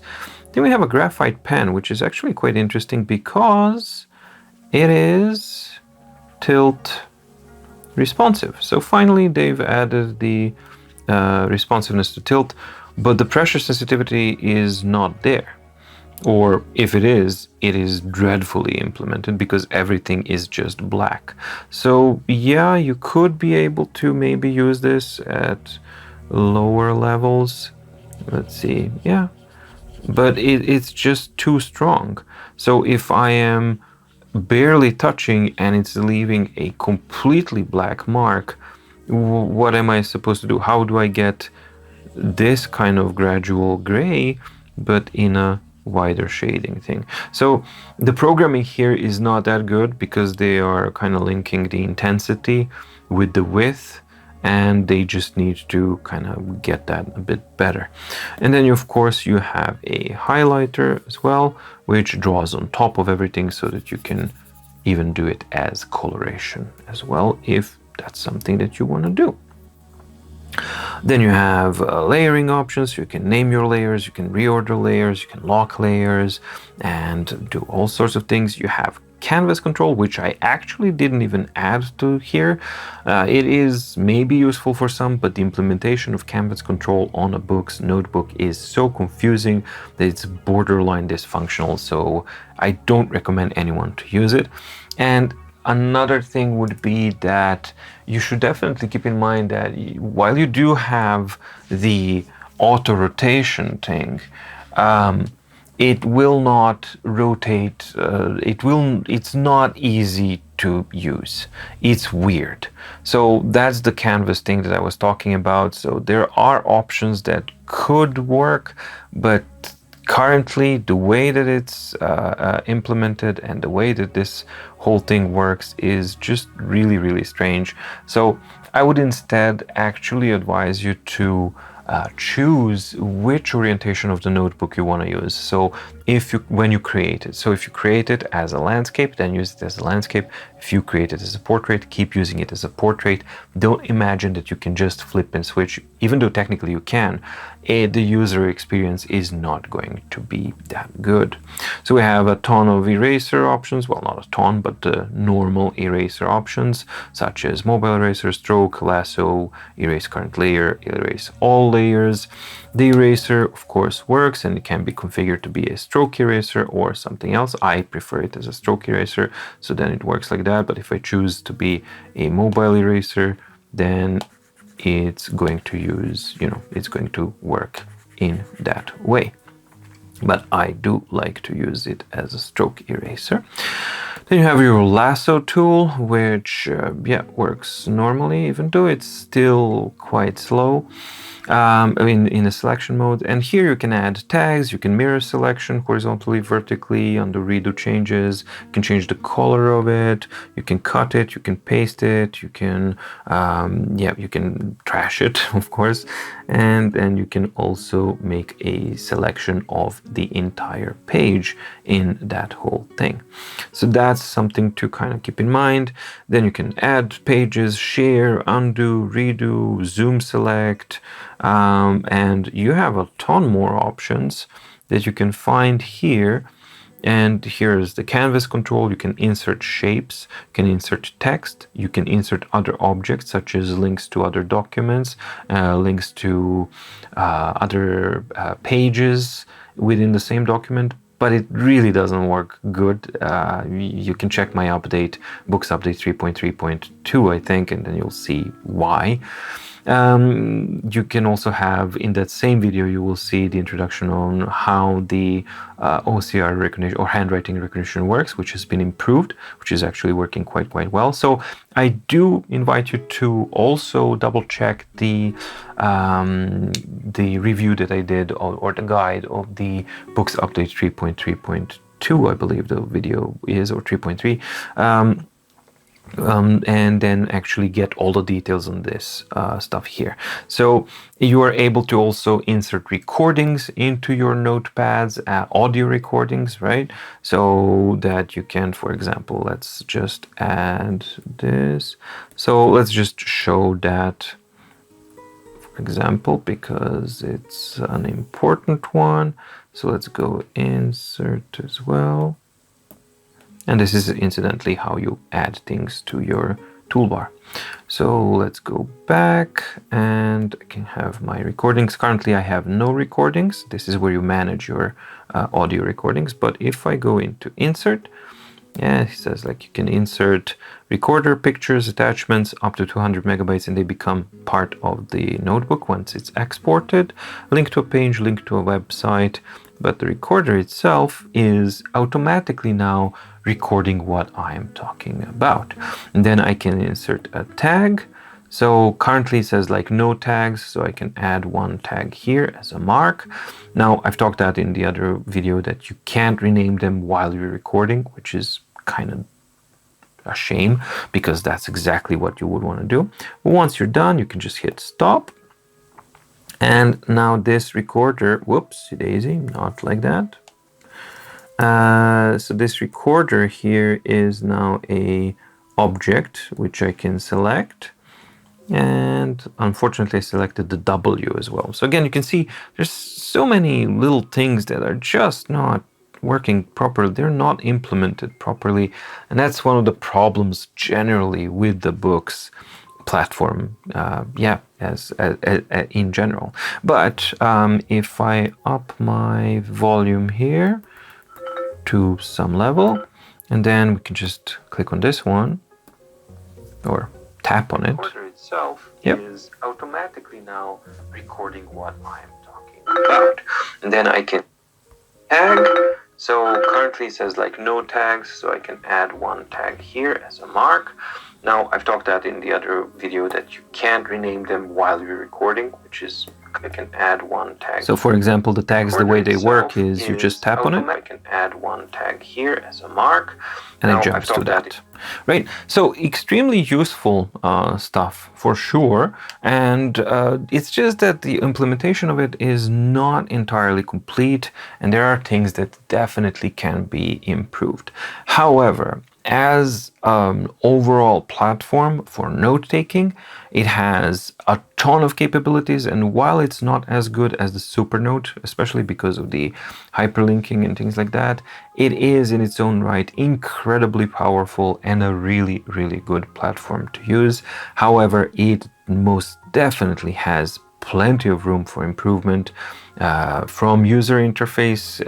Then we have a graphite pen, which is actually quite interesting because it is tilt responsive. So finally they've added the responsiveness to tilt, but the pressure sensitivity is not there. Or if it is dreadfully implemented because everything is just black. So yeah, you could be able to maybe use this at lower levels. Let's see, yeah. But it's just too strong. So if I am barely touching and it's leaving a completely black mark, what am I supposed to do? How do I get this kind of gradual gray, but in a wider shading thing? So the programming here is not that good because they are kind of linking the intensity with the width, and they just need to kind of get that a bit better. And then of course you have a highlighter as well, which draws on top of everything so that you can even do it as coloration as well, if that's something that you want to do. Then you have layering options. You can name your layers, you can reorder layers, you can lock layers, and do all sorts of things. You have canvas control, which I actually didn't even add to here. It is maybe useful for some, but the implementation of canvas control on a Boox notebook is so confusing that it's borderline dysfunctional, so I don't recommend anyone to use it. And another thing would be that you should definitely keep in mind that while you do have the auto rotation thing, it will not rotate. It's not easy to use. It's weird. So that's the canvas thing that I was talking about. So there are options that could work, but currently the way that it's implemented and the way that this whole thing works is just really strange. So I would instead actually advise you to choose which orientation of the notebook you want to use. So when you create it, so if you create it as a landscape, then use it as a landscape. If you create it as a portrait, keep using it as a portrait. Don't imagine that you can just flip and switch, even though technically you can. The user experience is not going to be that good. So we have a ton of eraser options, well, not a ton, but the normal eraser options, such as mobile eraser, stroke, lasso, erase current layer, erase all layers. The eraser, of course, works, and it can be configured to be a stroke eraser or something else. I prefer it as a stroke eraser, so then it works like that. But if I choose to be a mobile eraser, then it's going to use, it's going to work in that way. But I do like to use it as a stroke eraser. Then you have your lasso tool, which works normally, even though it's still quite slow. In the selection mode, and here you can add tags, you can mirror selection horizontally, vertically on the redo changes, you can change the color of it, you can cut it, you can paste it, you can you can trash it, of course, and then you can also make a selection of the entire page in that whole thing. So that's something to kind of keep in mind. Then you can add pages, share, undo, redo, zoom select, and you have a ton more options that you can find here. And here's the canvas control. You can insert shapes, you can insert text, you can insert other objects such as links to other documents, links to other pages within the same document, but it really doesn't work good. You can check my update, Boox update 3.3.2, I think, and then you'll see why. You can also have, in that same video, you will see the introduction on how the OCR recognition or handwriting recognition works, which has been improved, which is actually working quite well. So I do invite you to also double check the review that I did, or the guide of the Boox update 3.3.2, I believe the video is, or 3.3. and then actually get all the details on this stuff here. So you are able to also insert recordings into your notepads, audio recordings, right? So that you can, for example, let's just add this. So let's just show that, for example, because it's an important one. So let's go insert as well. And this is incidentally how you add things to your toolbar. So let's go back and I can have my recordings. Currently I have no recordings. This is where you manage your audio recordings. But if I go into insert, yeah, it says like you can insert recorder, pictures, attachments up to 200 megabytes and they become part of the notebook once it's exported. Link to a page, link to a website, but the recorder itself is automatically now recording what I am talking about. And then I can insert a tag. So currently it says like no tags, so I can add one tag here as a mark. Now I've talked that in the other video that you can't rename them while you're recording, which is kind of a shame because that's exactly what you would want to do. But once you're done, you can just hit stop. And now this recorder, whoops, daisy, not like that. So this recorder here is now a object which I can select. And unfortunately I selected the W as well. So again, you can see there's so many little things that are just not working properly. They're not implemented properly. And that's one of the problems generally with the Boox platform, as in general. But if I up my volume here to some level, and then we can just click on this one or tap on it. The recorder itself is automatically now recording what I'm talking about. And then I can tag. So currently it says like no tags, so I can add one tag here as a mark. Now I've talked that in the other video that you can't rename them while you're recording, which is I can add one tag. So for example, the tags, the way they work is you just tap on it. I can add one tag here as a mark. And it jumps to that. Right, so extremely useful stuff for sure, and it's just that the implementation of it is not entirely complete, and there are things that definitely can be improved. However, as an overall platform for note-taking, it has a ton of capabilities, and while it's not as good as the Supernote, especially because of the hyperlinking and things like that, it is in its own right incredibly powerful and a really, really good platform to use. However, it most definitely has plenty of room for improvement, from user interface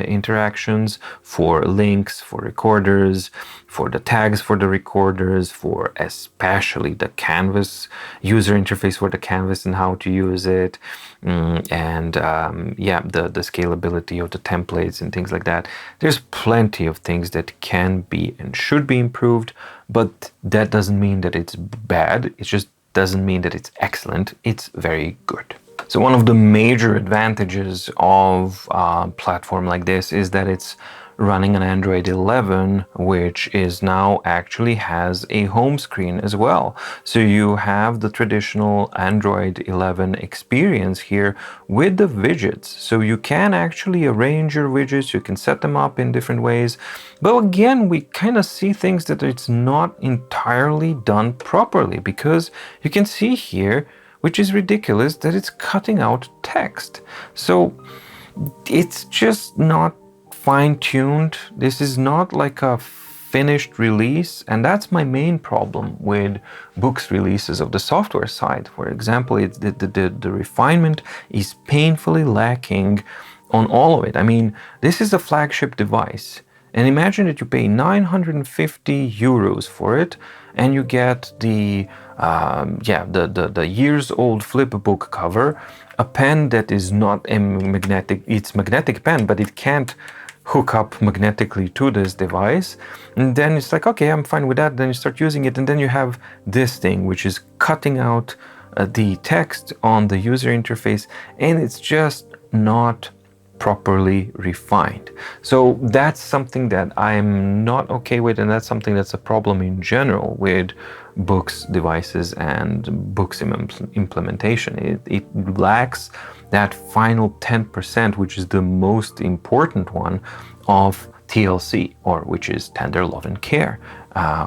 interactions, for links, for recorders, for the tags for the recorders, for especially the canvas user interface for the canvas and how to use it, and the scalability of the templates and things like that. There's plenty of things that can be and should be improved, but that doesn't mean that it's bad. It just doesn't mean that it's excellent. It's very good. So one of the major advantages of a platform like this is that it's running on Android 11, which is now actually has a home screen as well. So you have the traditional Android 11 experience here with the widgets. So you can actually arrange your widgets, you can set them up in different ways. But again, we kind of see things that it's not entirely done properly, because you can see here, which is ridiculous, that it's cutting out text. So it's just not fine-tuned. This is not like a finished release, and that's my main problem with Boox releases of the software side. For example, it's the refinement is painfully lacking on all of it. I mean, this is a flagship device, and imagine that you pay 950 euros for it, and you get the years-old flip book cover, a pen that is not a magnetic, it's magnetic pen, but it can't hook up magnetically to this device. And then it's like, okay, I'm fine with that. Then you start using it, and then you have this thing, which is cutting out the text on the user interface, and it's just not properly refined. So that's something that I'm not okay with, and that's something that's a problem in general with Boox devices and Boox implementation. It lacks that final 10%, which is the most important one, of TLC, or which is tender love and care,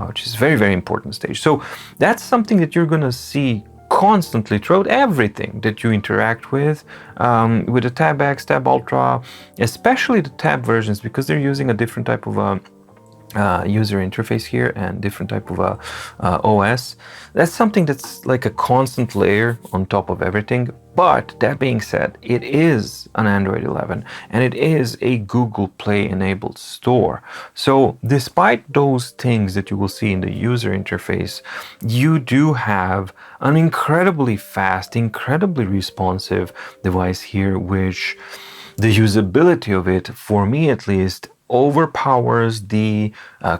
which is very, very important stage. So that's something that you're gonna see constantly throughout everything that you interact with the Tab X, Tab Ultra, especially the Tab versions, because they're using a different type of user interface here and different type of OS. That's something that's like a constant layer on top of everything. But that being said, it is an Android 11 and it is a Google Play enabled store. So despite those things that you will see in the user interface, you do have an incredibly fast, incredibly responsive device here, which the usability of it, for me at least, overpowers the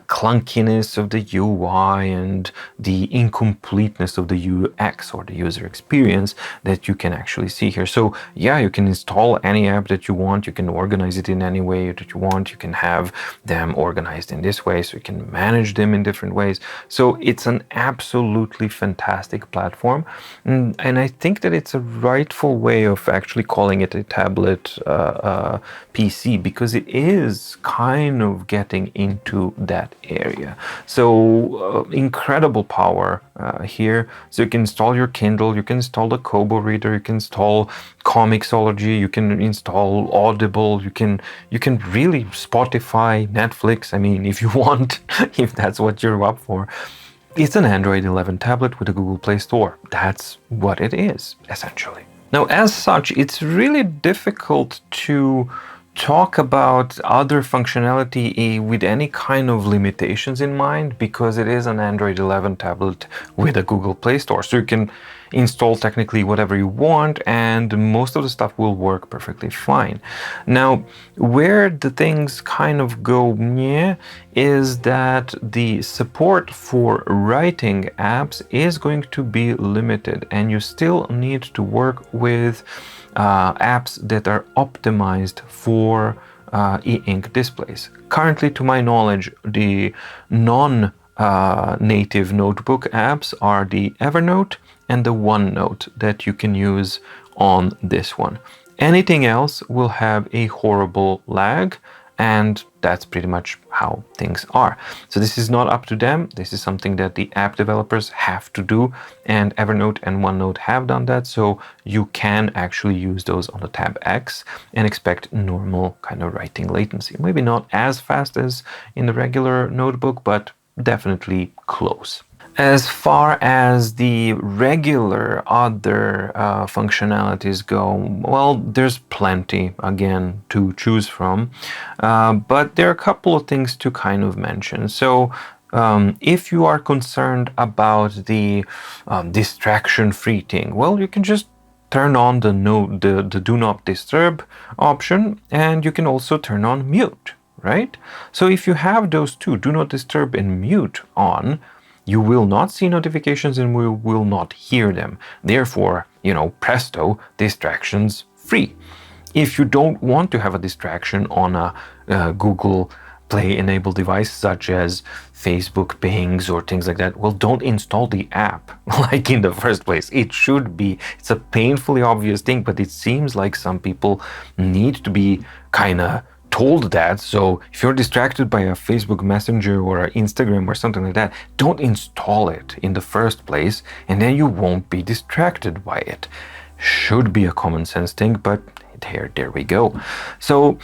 clunkiness of the UI and the incompleteness of the UX, or the user experience, that you can actually see here. So yeah, you can install any app that you want, you can organize it in any way that you want, you can have them organized in this way, so you can manage them in different ways. So it's an absolutely fantastic platform, and I think that it's a rightful way of actually calling it a tablet PC, because it is kind of getting into that area. So incredible power here. So you can install your Kindle, you can install the Kobo reader, you can install Comixology, you can install Audible, you can really Spotify, Netflix, I mean, if you want, if that's what you're up for. It's an Android 11 tablet with a Google Play Store. That's what it is, essentially. Now, as such, it's really difficult to talk about other functionality with any kind of limitations in mind, because it is an Android 11 tablet with a Google Play Store. So you can install technically whatever you want, and most of the stuff will work perfectly fine. Now, where the things kind of go meh is that the support for writing apps is going to be limited, and you still need to work with apps that are optimized for e-ink displays. Currently, to my knowledge, the non-native notebook apps are the Evernote and the OneNote that you can use on this one. Anything else will have a horrible lag, and that's pretty much how things are. So this is not up to them. This is something that the app developers have to do, and Evernote and OneNote have done that. So you can actually use those on the Tab X and expect normal kind of writing latency. Maybe not as fast as in the regular notebook, but definitely close. As far as the regular other functionalities go, well, there's plenty, again, to choose from, but there are a couple of things to kind of mention. So if you are concerned about the distraction-free thing, well, you can just turn on the do not disturb option, and you can also turn on mute, right? So if you have those two, do not disturb and mute on, you will not see notifications and we will not hear them. Therefore, presto, distractions free. If you don't want to have a distraction on a Google Play enabled device, such as Facebook pings or things like that, well, don't install the app like in the first place. It's a painfully obvious thing, but it seems like some people need to be kind of told that. So if you're distracted by a Facebook Messenger or an Instagram or something like that, don't install it in the first place, and then you won't be distracted by it. Should be a common sense thing, but there we go. So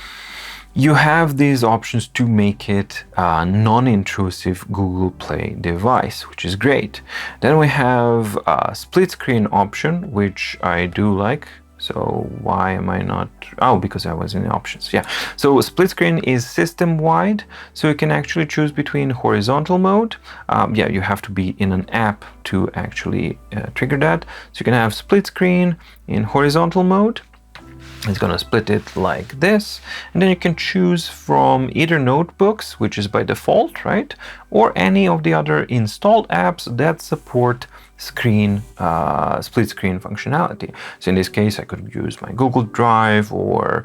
you have these options to make it a non-intrusive Google Play device, which is great. Then we have a split screen option, which I do like. So why am I not? Oh, because I was in the options. Yeah. So split screen is system-wide. So you can actually choose between horizontal mode. Yeah, you have to be in an app to actually trigger that. So you can have split screen in horizontal mode. It's going to split it like this. And then you can choose from either notebooks, which is by default, right? Or any of the other installed apps that support split screen functionality. So in this case, I could use my Google Drive or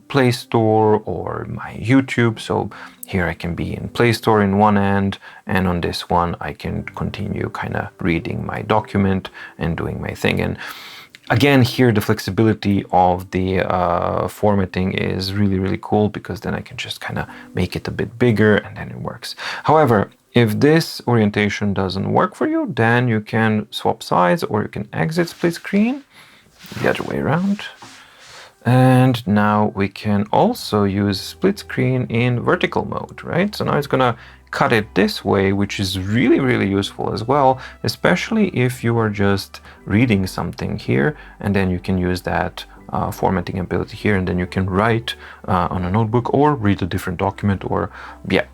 Play Store or my YouTube. So here I can be in Play Store in one end, and on this one I can continue kind of reading my document and doing my thing. And again, here the flexibility of the formatting is really, really cool, because then I can just kind of make it a bit bigger and then it works. However, if this orientation doesn't work for you, then you can swap sides, or you can exit split screen the other way around. And now we can also use split screen in vertical mode, right? So now it's gonna cut it this way, which is really, really useful as well, especially if you are just reading something here, and then you can use that formatting ability here, and then you can write on a notebook or read a different document, or yeah,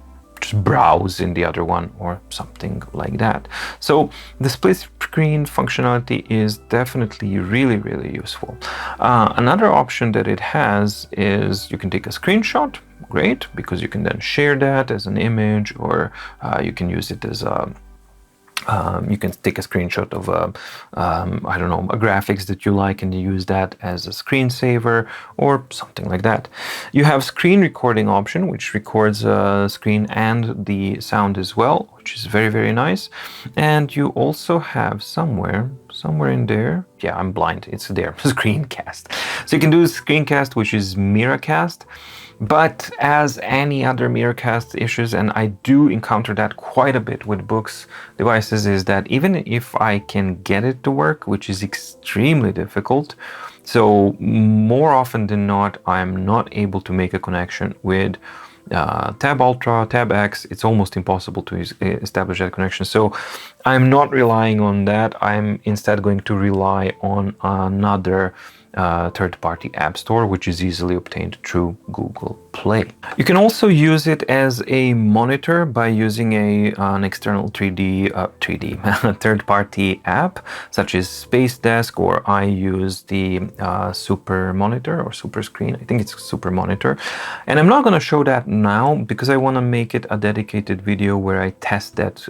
just browse in the other one or something like that. So the split screen functionality is definitely really, really useful. Another option that it has is you can take a screenshot. Great, because you can then share that as an image, or you can use it as a you can take a screenshot of I don't know, a graphics that you like, and you use that as a screensaver or something like that. You have screen recording option, which records screen and the sound as well, which is very, very nice. And you also have somewhere in there, yeah, I'm blind, it's there, screencast. So you can do screencast, which is Miracast. But as any other Miracast issues, and I do encounter that quite a bit with Boox devices, is that even if I can get it to work, which is extremely difficult, so more often than not, I'm not able to make a connection with Tab Ultra, Tab X. It's almost impossible to establish that connection. So I'm not relying on that. I'm instead going to rely on another third-party app store, which is easily obtained through Google Play. You can also use it as a monitor by using an external 3D third-party app, such as Space Desk, or I use the Super Monitor or Super Screen. I think it's Super Monitor. And I'm not going to show that now, because I want to make it a dedicated video where I test that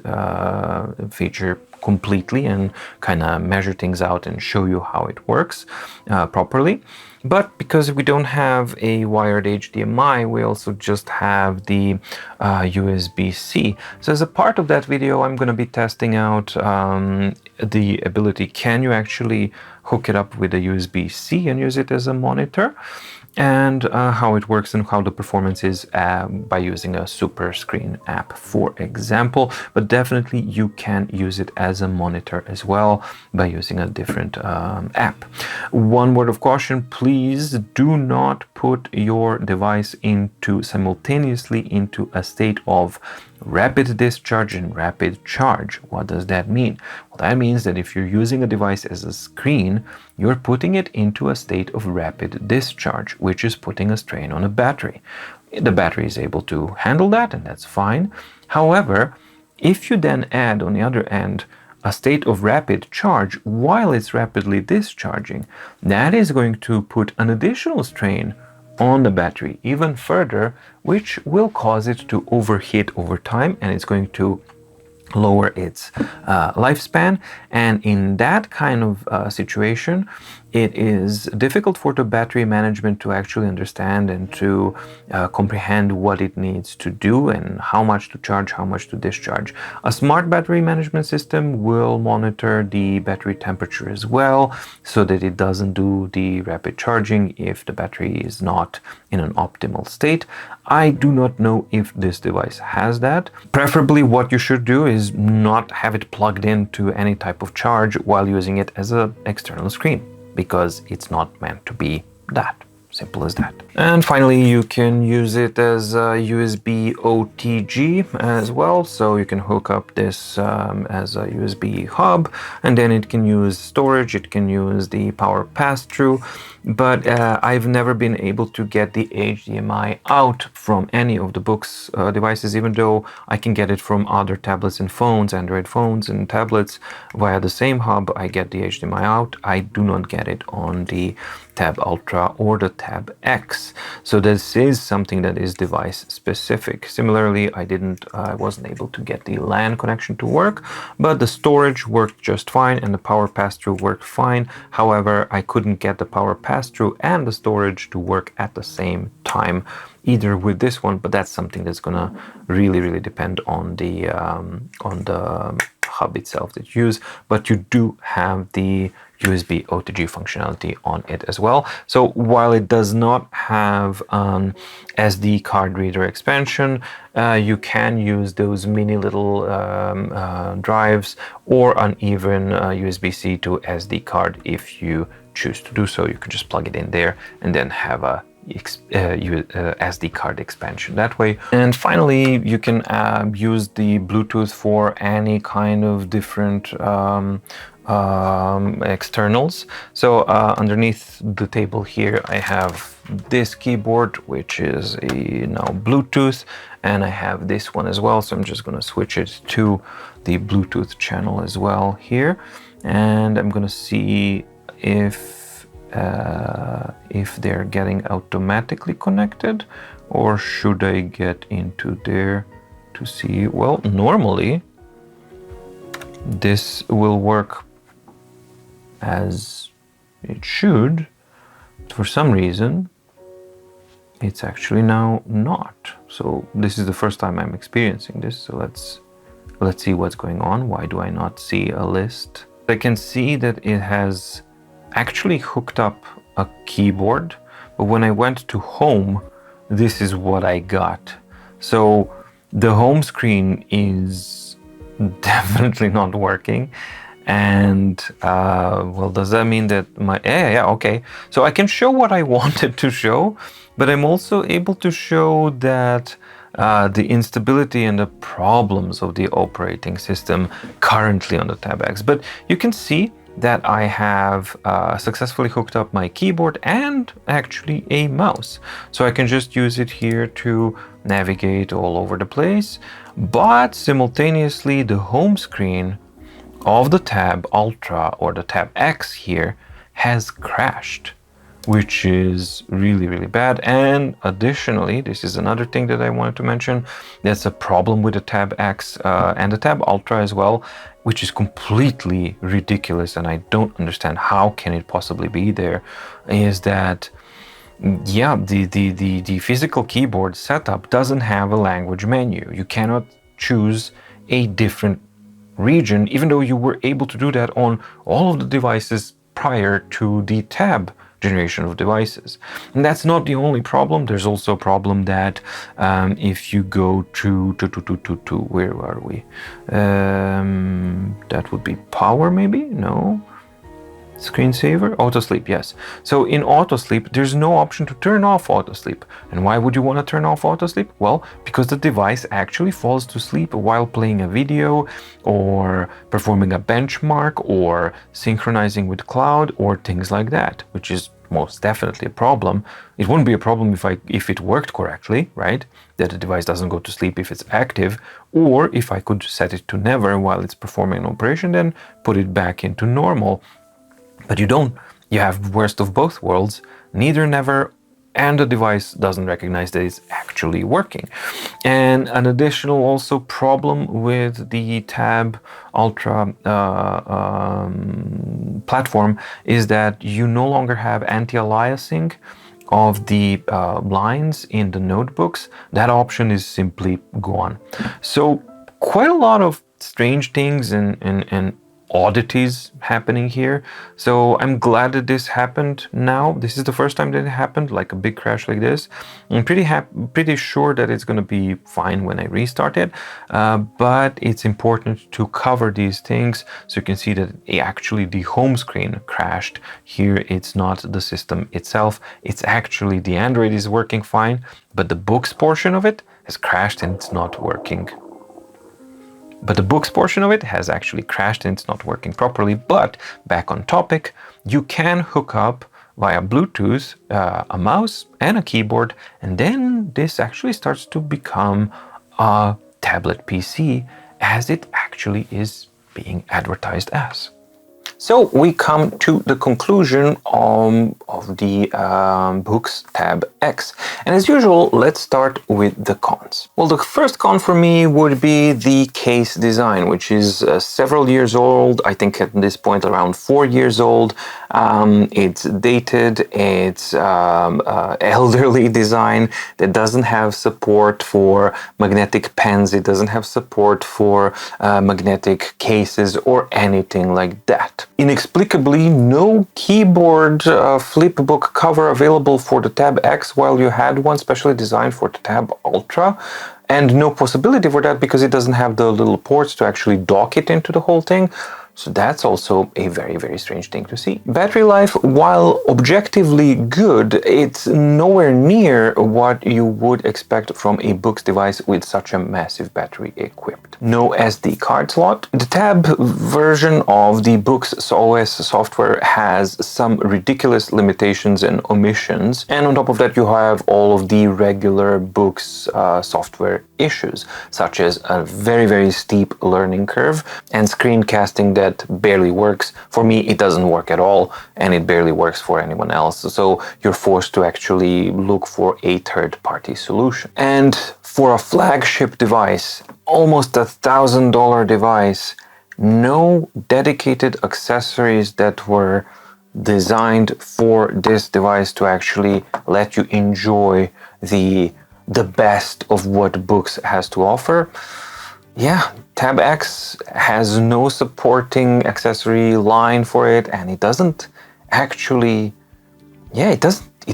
feature completely and kind of measure things out and show you how it works properly. But because we don't have a wired HDMI, we also just have the USB-C. So as a part of that video, I'm going to be testing out the ability, can you actually hook it up with a USB-C and use it as a monitor? And how it works and how the performance is by using a Super Screen app, for example. But definitely you can use it as a monitor as well by using a different app. One word of caution, please do not put your device simultaneously into a state of rapid discharge and rapid charge. What does that mean? Well, that means that if you're using a device as a screen, you're putting it into a state of rapid discharge, which is putting a strain on a battery. The battery is able to handle that, and that's fine. However, if you then add on the other end a state of rapid charge while it's rapidly discharging, that is going to put an additional strain on the battery even further, which will cause it to overheat over time, and it's going to lower its lifespan. And in that kind of situation, it is difficult for the battery management to actually understand and to comprehend what it needs to do and how much to charge, how much to discharge. A smart battery management system will monitor the battery temperature as well, so that it doesn't do the rapid charging if the battery is not in an optimal state. I do not know if this device has that. Preferably what you should do is not have it plugged into any type of charge while using it as an external screen, because it's not meant to be that. Simple as that. And finally, you can use it as a USB OTG as well. So you can hook up this as a USB hub, and then it can use storage, it can use the power pass-through. But I've never been able to get the HDMI out from any of the Boox devices, even though I can get it from other tablets and phones, Android phones and tablets via the same hub. I get the HDMI out. I do not get it on the Tab Ultra or the Tab X. So this is something that is device specific. Similarly, I wasn't able to get the LAN connection to work, but the storage worked just fine and the power pass-through worked fine. However, I couldn't get the power pass-through and the storage to work at the same time, either with this one, but that's something that's gonna really depend on the hub itself that you use. But you do have the USB OTG functionality on it as well. So while it does not have SD card reader expansion, you can use those mini little drives or an even USB-C to SD card if you choose to do so. You can just plug it in there and then have a SD card expansion that way. And finally, you can use the Bluetooth for any kind of different externals. So underneath the table here, I have this keyboard, which is now Bluetooth, and I have this one as well. So I'm just going to switch it to the Bluetooth channel as well here, and I'm going to see if they're getting automatically connected, or should I get into there to see? Well, normally this will work as it should. For some reason it's actually now not. So this is the first time I'm experiencing this. So let's see what's going on. Why do I not see a list? I can see that it has actually hooked up a keyboard, but when I went to home, this is what I got. So the home screen is definitely not working. And well, does that mean that okay, so I can show what I wanted to show, but I'm also able to show that the instability and the problems of the operating system currently on the Tab X. But you can see that I have successfully hooked up my keyboard and actually a mouse. So I can just use it here to navigate all over the place, but simultaneously the home screen of the Tab Ultra or the Tab X here has crashed, which is really bad. And additionally, this is another thing that I wanted to mention, that's a problem with the Tab X and the Tab Ultra as well, which is completely ridiculous, and I don't understand how can it possibly be there, is that the physical keyboard setup doesn't have a language menu. You cannot choose a different region, even though you were able to do that on all of the devices prior to the Tab generation of devices. And that's not the only problem. There's also a problem that if you go to where are we? That would be power, maybe? No. Screensaver? Autosleep, yes. So in autosleep, there's no option to turn off autosleep. And why would you want to turn off autosleep? Well, because the device actually falls to sleep while playing a video or performing a benchmark or synchronizing with cloud or things like that, which is most definitely a problem. It wouldn't be a problem if it worked correctly, right? That the device doesn't go to sleep if it's active, or if I could set it to never while it's performing an operation, then put it back into normal. But you don't. You have worst of both worlds, neither never, and the device doesn't recognize that it's actually working. And an additional also problem with the Tab Ultra platform is that you no longer have anti-aliasing of the lines in the notebooks. That option is simply gone. So quite a lot of strange things and oddities happening here. So I'm glad that this happened now. This is the first time that it happened, like a big crash like this. I'm pretty sure that it's going to be fine when I restart it, but it's important to cover these things so you can see that actually the home screen crashed. Here it's not the system itself, it's actually the Android is working fine, but the Boox portion of it has crashed and it's not working. But the Boox portion of it has actually crashed and it's not working properly. But back on topic, you can hook up via Bluetooth a mouse and a keyboard, and then this actually starts to become a tablet PC as it actually is being advertised as. So we come to the conclusion of the Boox Tab X. And as usual, let's start with the cons. Well, the first con for me would be the case design, which is several years old. I think at this point around 4 years old. It's dated, it's elderly design that doesn't have support for magnetic pens, it doesn't have support for magnetic cases or anything like that. Inexplicably, no keyboard flipbook cover available for the Tab X, while you had one specially designed for the Tab Ultra, and no possibility for that because it doesn't have the little ports to actually dock it into the whole thing. So that's also a very, very strange thing to see. Battery life, while objectively good, it's nowhere near what you would expect from a Boox device with such a massive battery equipped. No SD card slot. The Tab version of the Boox OS software has some ridiculous limitations and omissions, and on top of that you have all of the regular Boox software issues, such as a very, very steep learning curve and screencasting that barely works. For me, it doesn't work at all, and it barely works for anyone else. So you're forced to actually look for a third-party solution. And for a flagship device, almost $1,000 device, no dedicated accessories that were designed for this device to actually let you enjoy the best of what Boox has to offer. Yeah, Tab X has no supporting accessory line for it, and it doesn't actually, it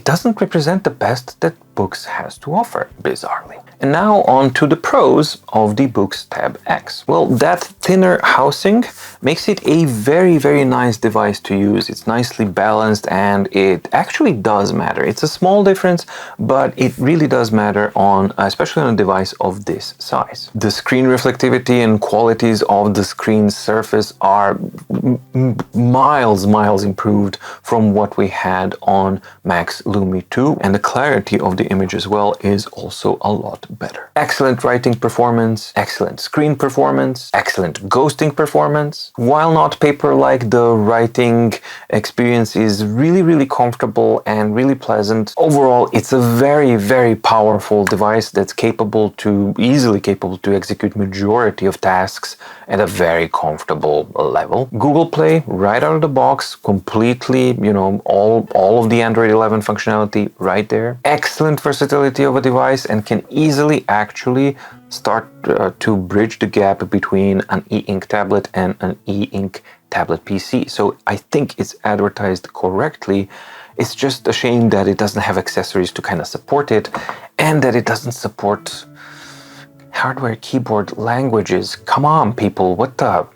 doesn't represent the best that Boox has to offer, bizarrely. And now on to the pros of the Boox Tab X. Well, that thinner housing makes it a very, very nice device to use. It's nicely balanced and it actually does matter. It's a small difference, but it really does matter on, especially on a device of this size. The screen reflectivity and qualities of the screen surface are miles improved from what we had on Max Lumi 2, and the clarity of the image as well is also a lot better. Excellent writing performance, excellent screen performance, excellent ghosting performance. While not paper-like, the writing experience is really comfortable and really pleasant. Overall, it's a very powerful device that's easily capable to execute majority of tasks at a very comfortable level. Google Play, right out of the box, completely, all of the Android 11 functionality right there. Excellent versatility of a device, and can easily actually start to bridge the gap between an e-ink tablet and an e-ink tablet PC. So I think it's advertised correctly. It's just a shame that it doesn't have accessories to kind of support it, and that it doesn't support hardware keyboard languages. Come on, people, what the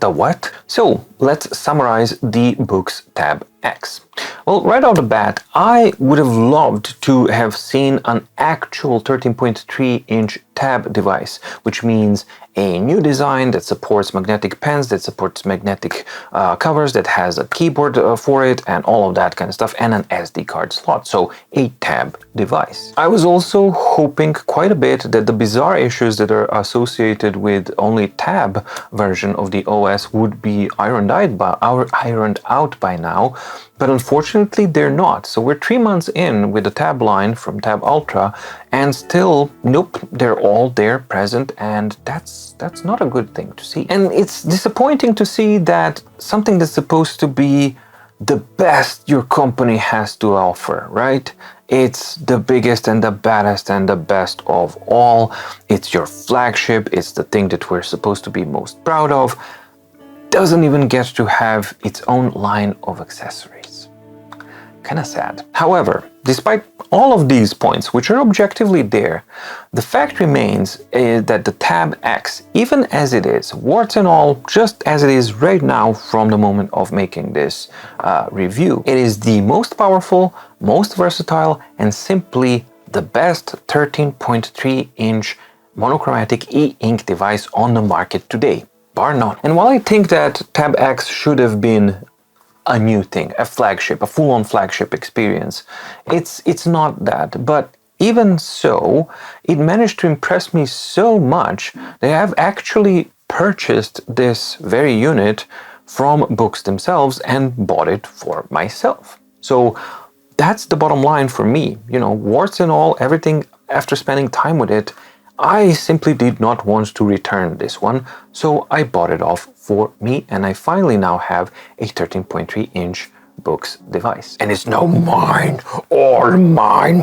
what? So let's summarize the Boox Tab X. Well, right off the bat, I would have loved to have seen an actual 13.3-inch tab device, which means a new design that supports magnetic pens, that supports magnetic covers, that has a keyboard for it, and all of that kind of stuff, and an SD card slot. So a tab device. I was also hoping quite a bit that the bizarre issues that are associated with only tab version of the OS would be ironed out by now, but unfortunately they're not. So we're 3 months in with the tab line from Tab Ultra, and still, nope, they're all there present, and that's not a good thing to see. And it's disappointing to see that something that's supposed to be the best your company has to offer, right? It's the biggest and the baddest and the best of all. It's your flagship, it's the thing that we're supposed to be most proud of. Doesn't even get to have its own line of accessories. Kinda sad. However, despite all of these points, which are objectively there, the fact remains that the Tab X, even as it is, warts and all, just as it is right now from the moment of making this review, it is the most powerful, most versatile, and simply the best 13.3-inch monochromatic e-ink device on the market today, bar none. And while I think that Tab X should have been a new thing, a flagship, a full-on flagship experience, it's not that. But even so, it managed to impress me so much that I have actually purchased this very unit from Boox themselves and bought it for myself. So that's the bottom line for me. You know, warts and all, everything, after spending time with it, I simply did not want to return this one, so I bought it off for me, and I finally now have a 13.3-inch Boox device. And it's now mine, all mine.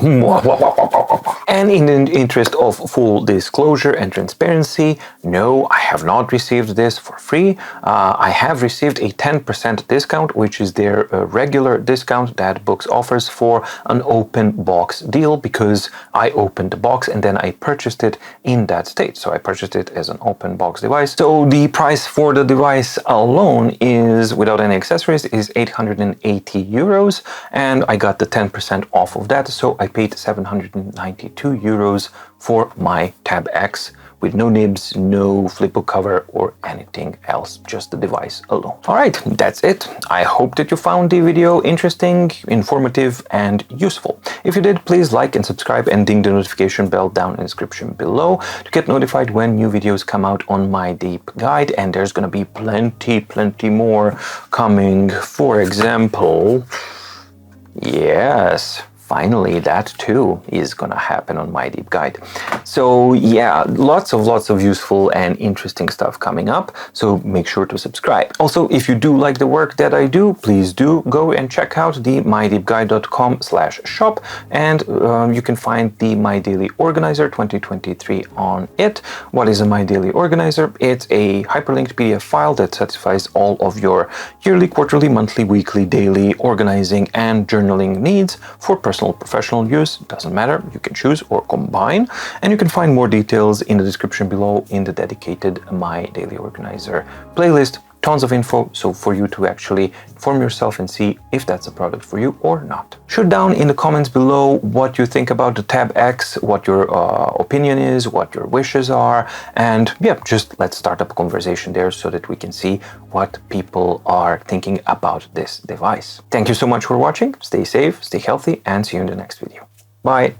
And in the interest of full disclosure and transparency, no, I have not received this for free. I have received a 10% discount, which is their regular discount that Boox offers for an open box deal, because I opened the box and then I purchased it in that state. So I purchased it as an open box device. So the price for the device alone is, without any accessories, is 880 euros, and I got the 10% off of that, so I paid 792 euros for my Tab X, with no nibs, no flipbook cover or anything else, just the device alone. Alright, that's it. I hope that you found the video interesting, informative and useful. If you did, please like and subscribe and ding the notification bell down in the description below to get notified when new videos come out on my deep guide, and there's gonna be plenty more coming. For example, yes, finally, that too is gonna happen on my deep guide. So yeah, lots of useful and interesting stuff coming up, so make sure to subscribe. Also, if you do like the work that I do, please do go and check out the mydeepguide.com/shop, and you can find the My Daily Organizer 2023 on it. What is a My Daily Organizer? It's a hyperlinked PDF file that satisfies all of your yearly, quarterly, monthly, weekly, daily organizing and journaling needs for personal, professional use. Doesn't matter, you can choose or combine, and you can find more details in the description below in the dedicated My Daily Organizer playlist. Tons of info, so for you to actually inform yourself and see if that's a product for you or not. Shoot down in the comments below what you think about the Tab X, what your opinion is, what your wishes are, and yeah, just let's start up a conversation there so that we can see what people are thinking about this device. Thank you so much for watching. Stay safe, stay healthy, and see you in the next video. Bye.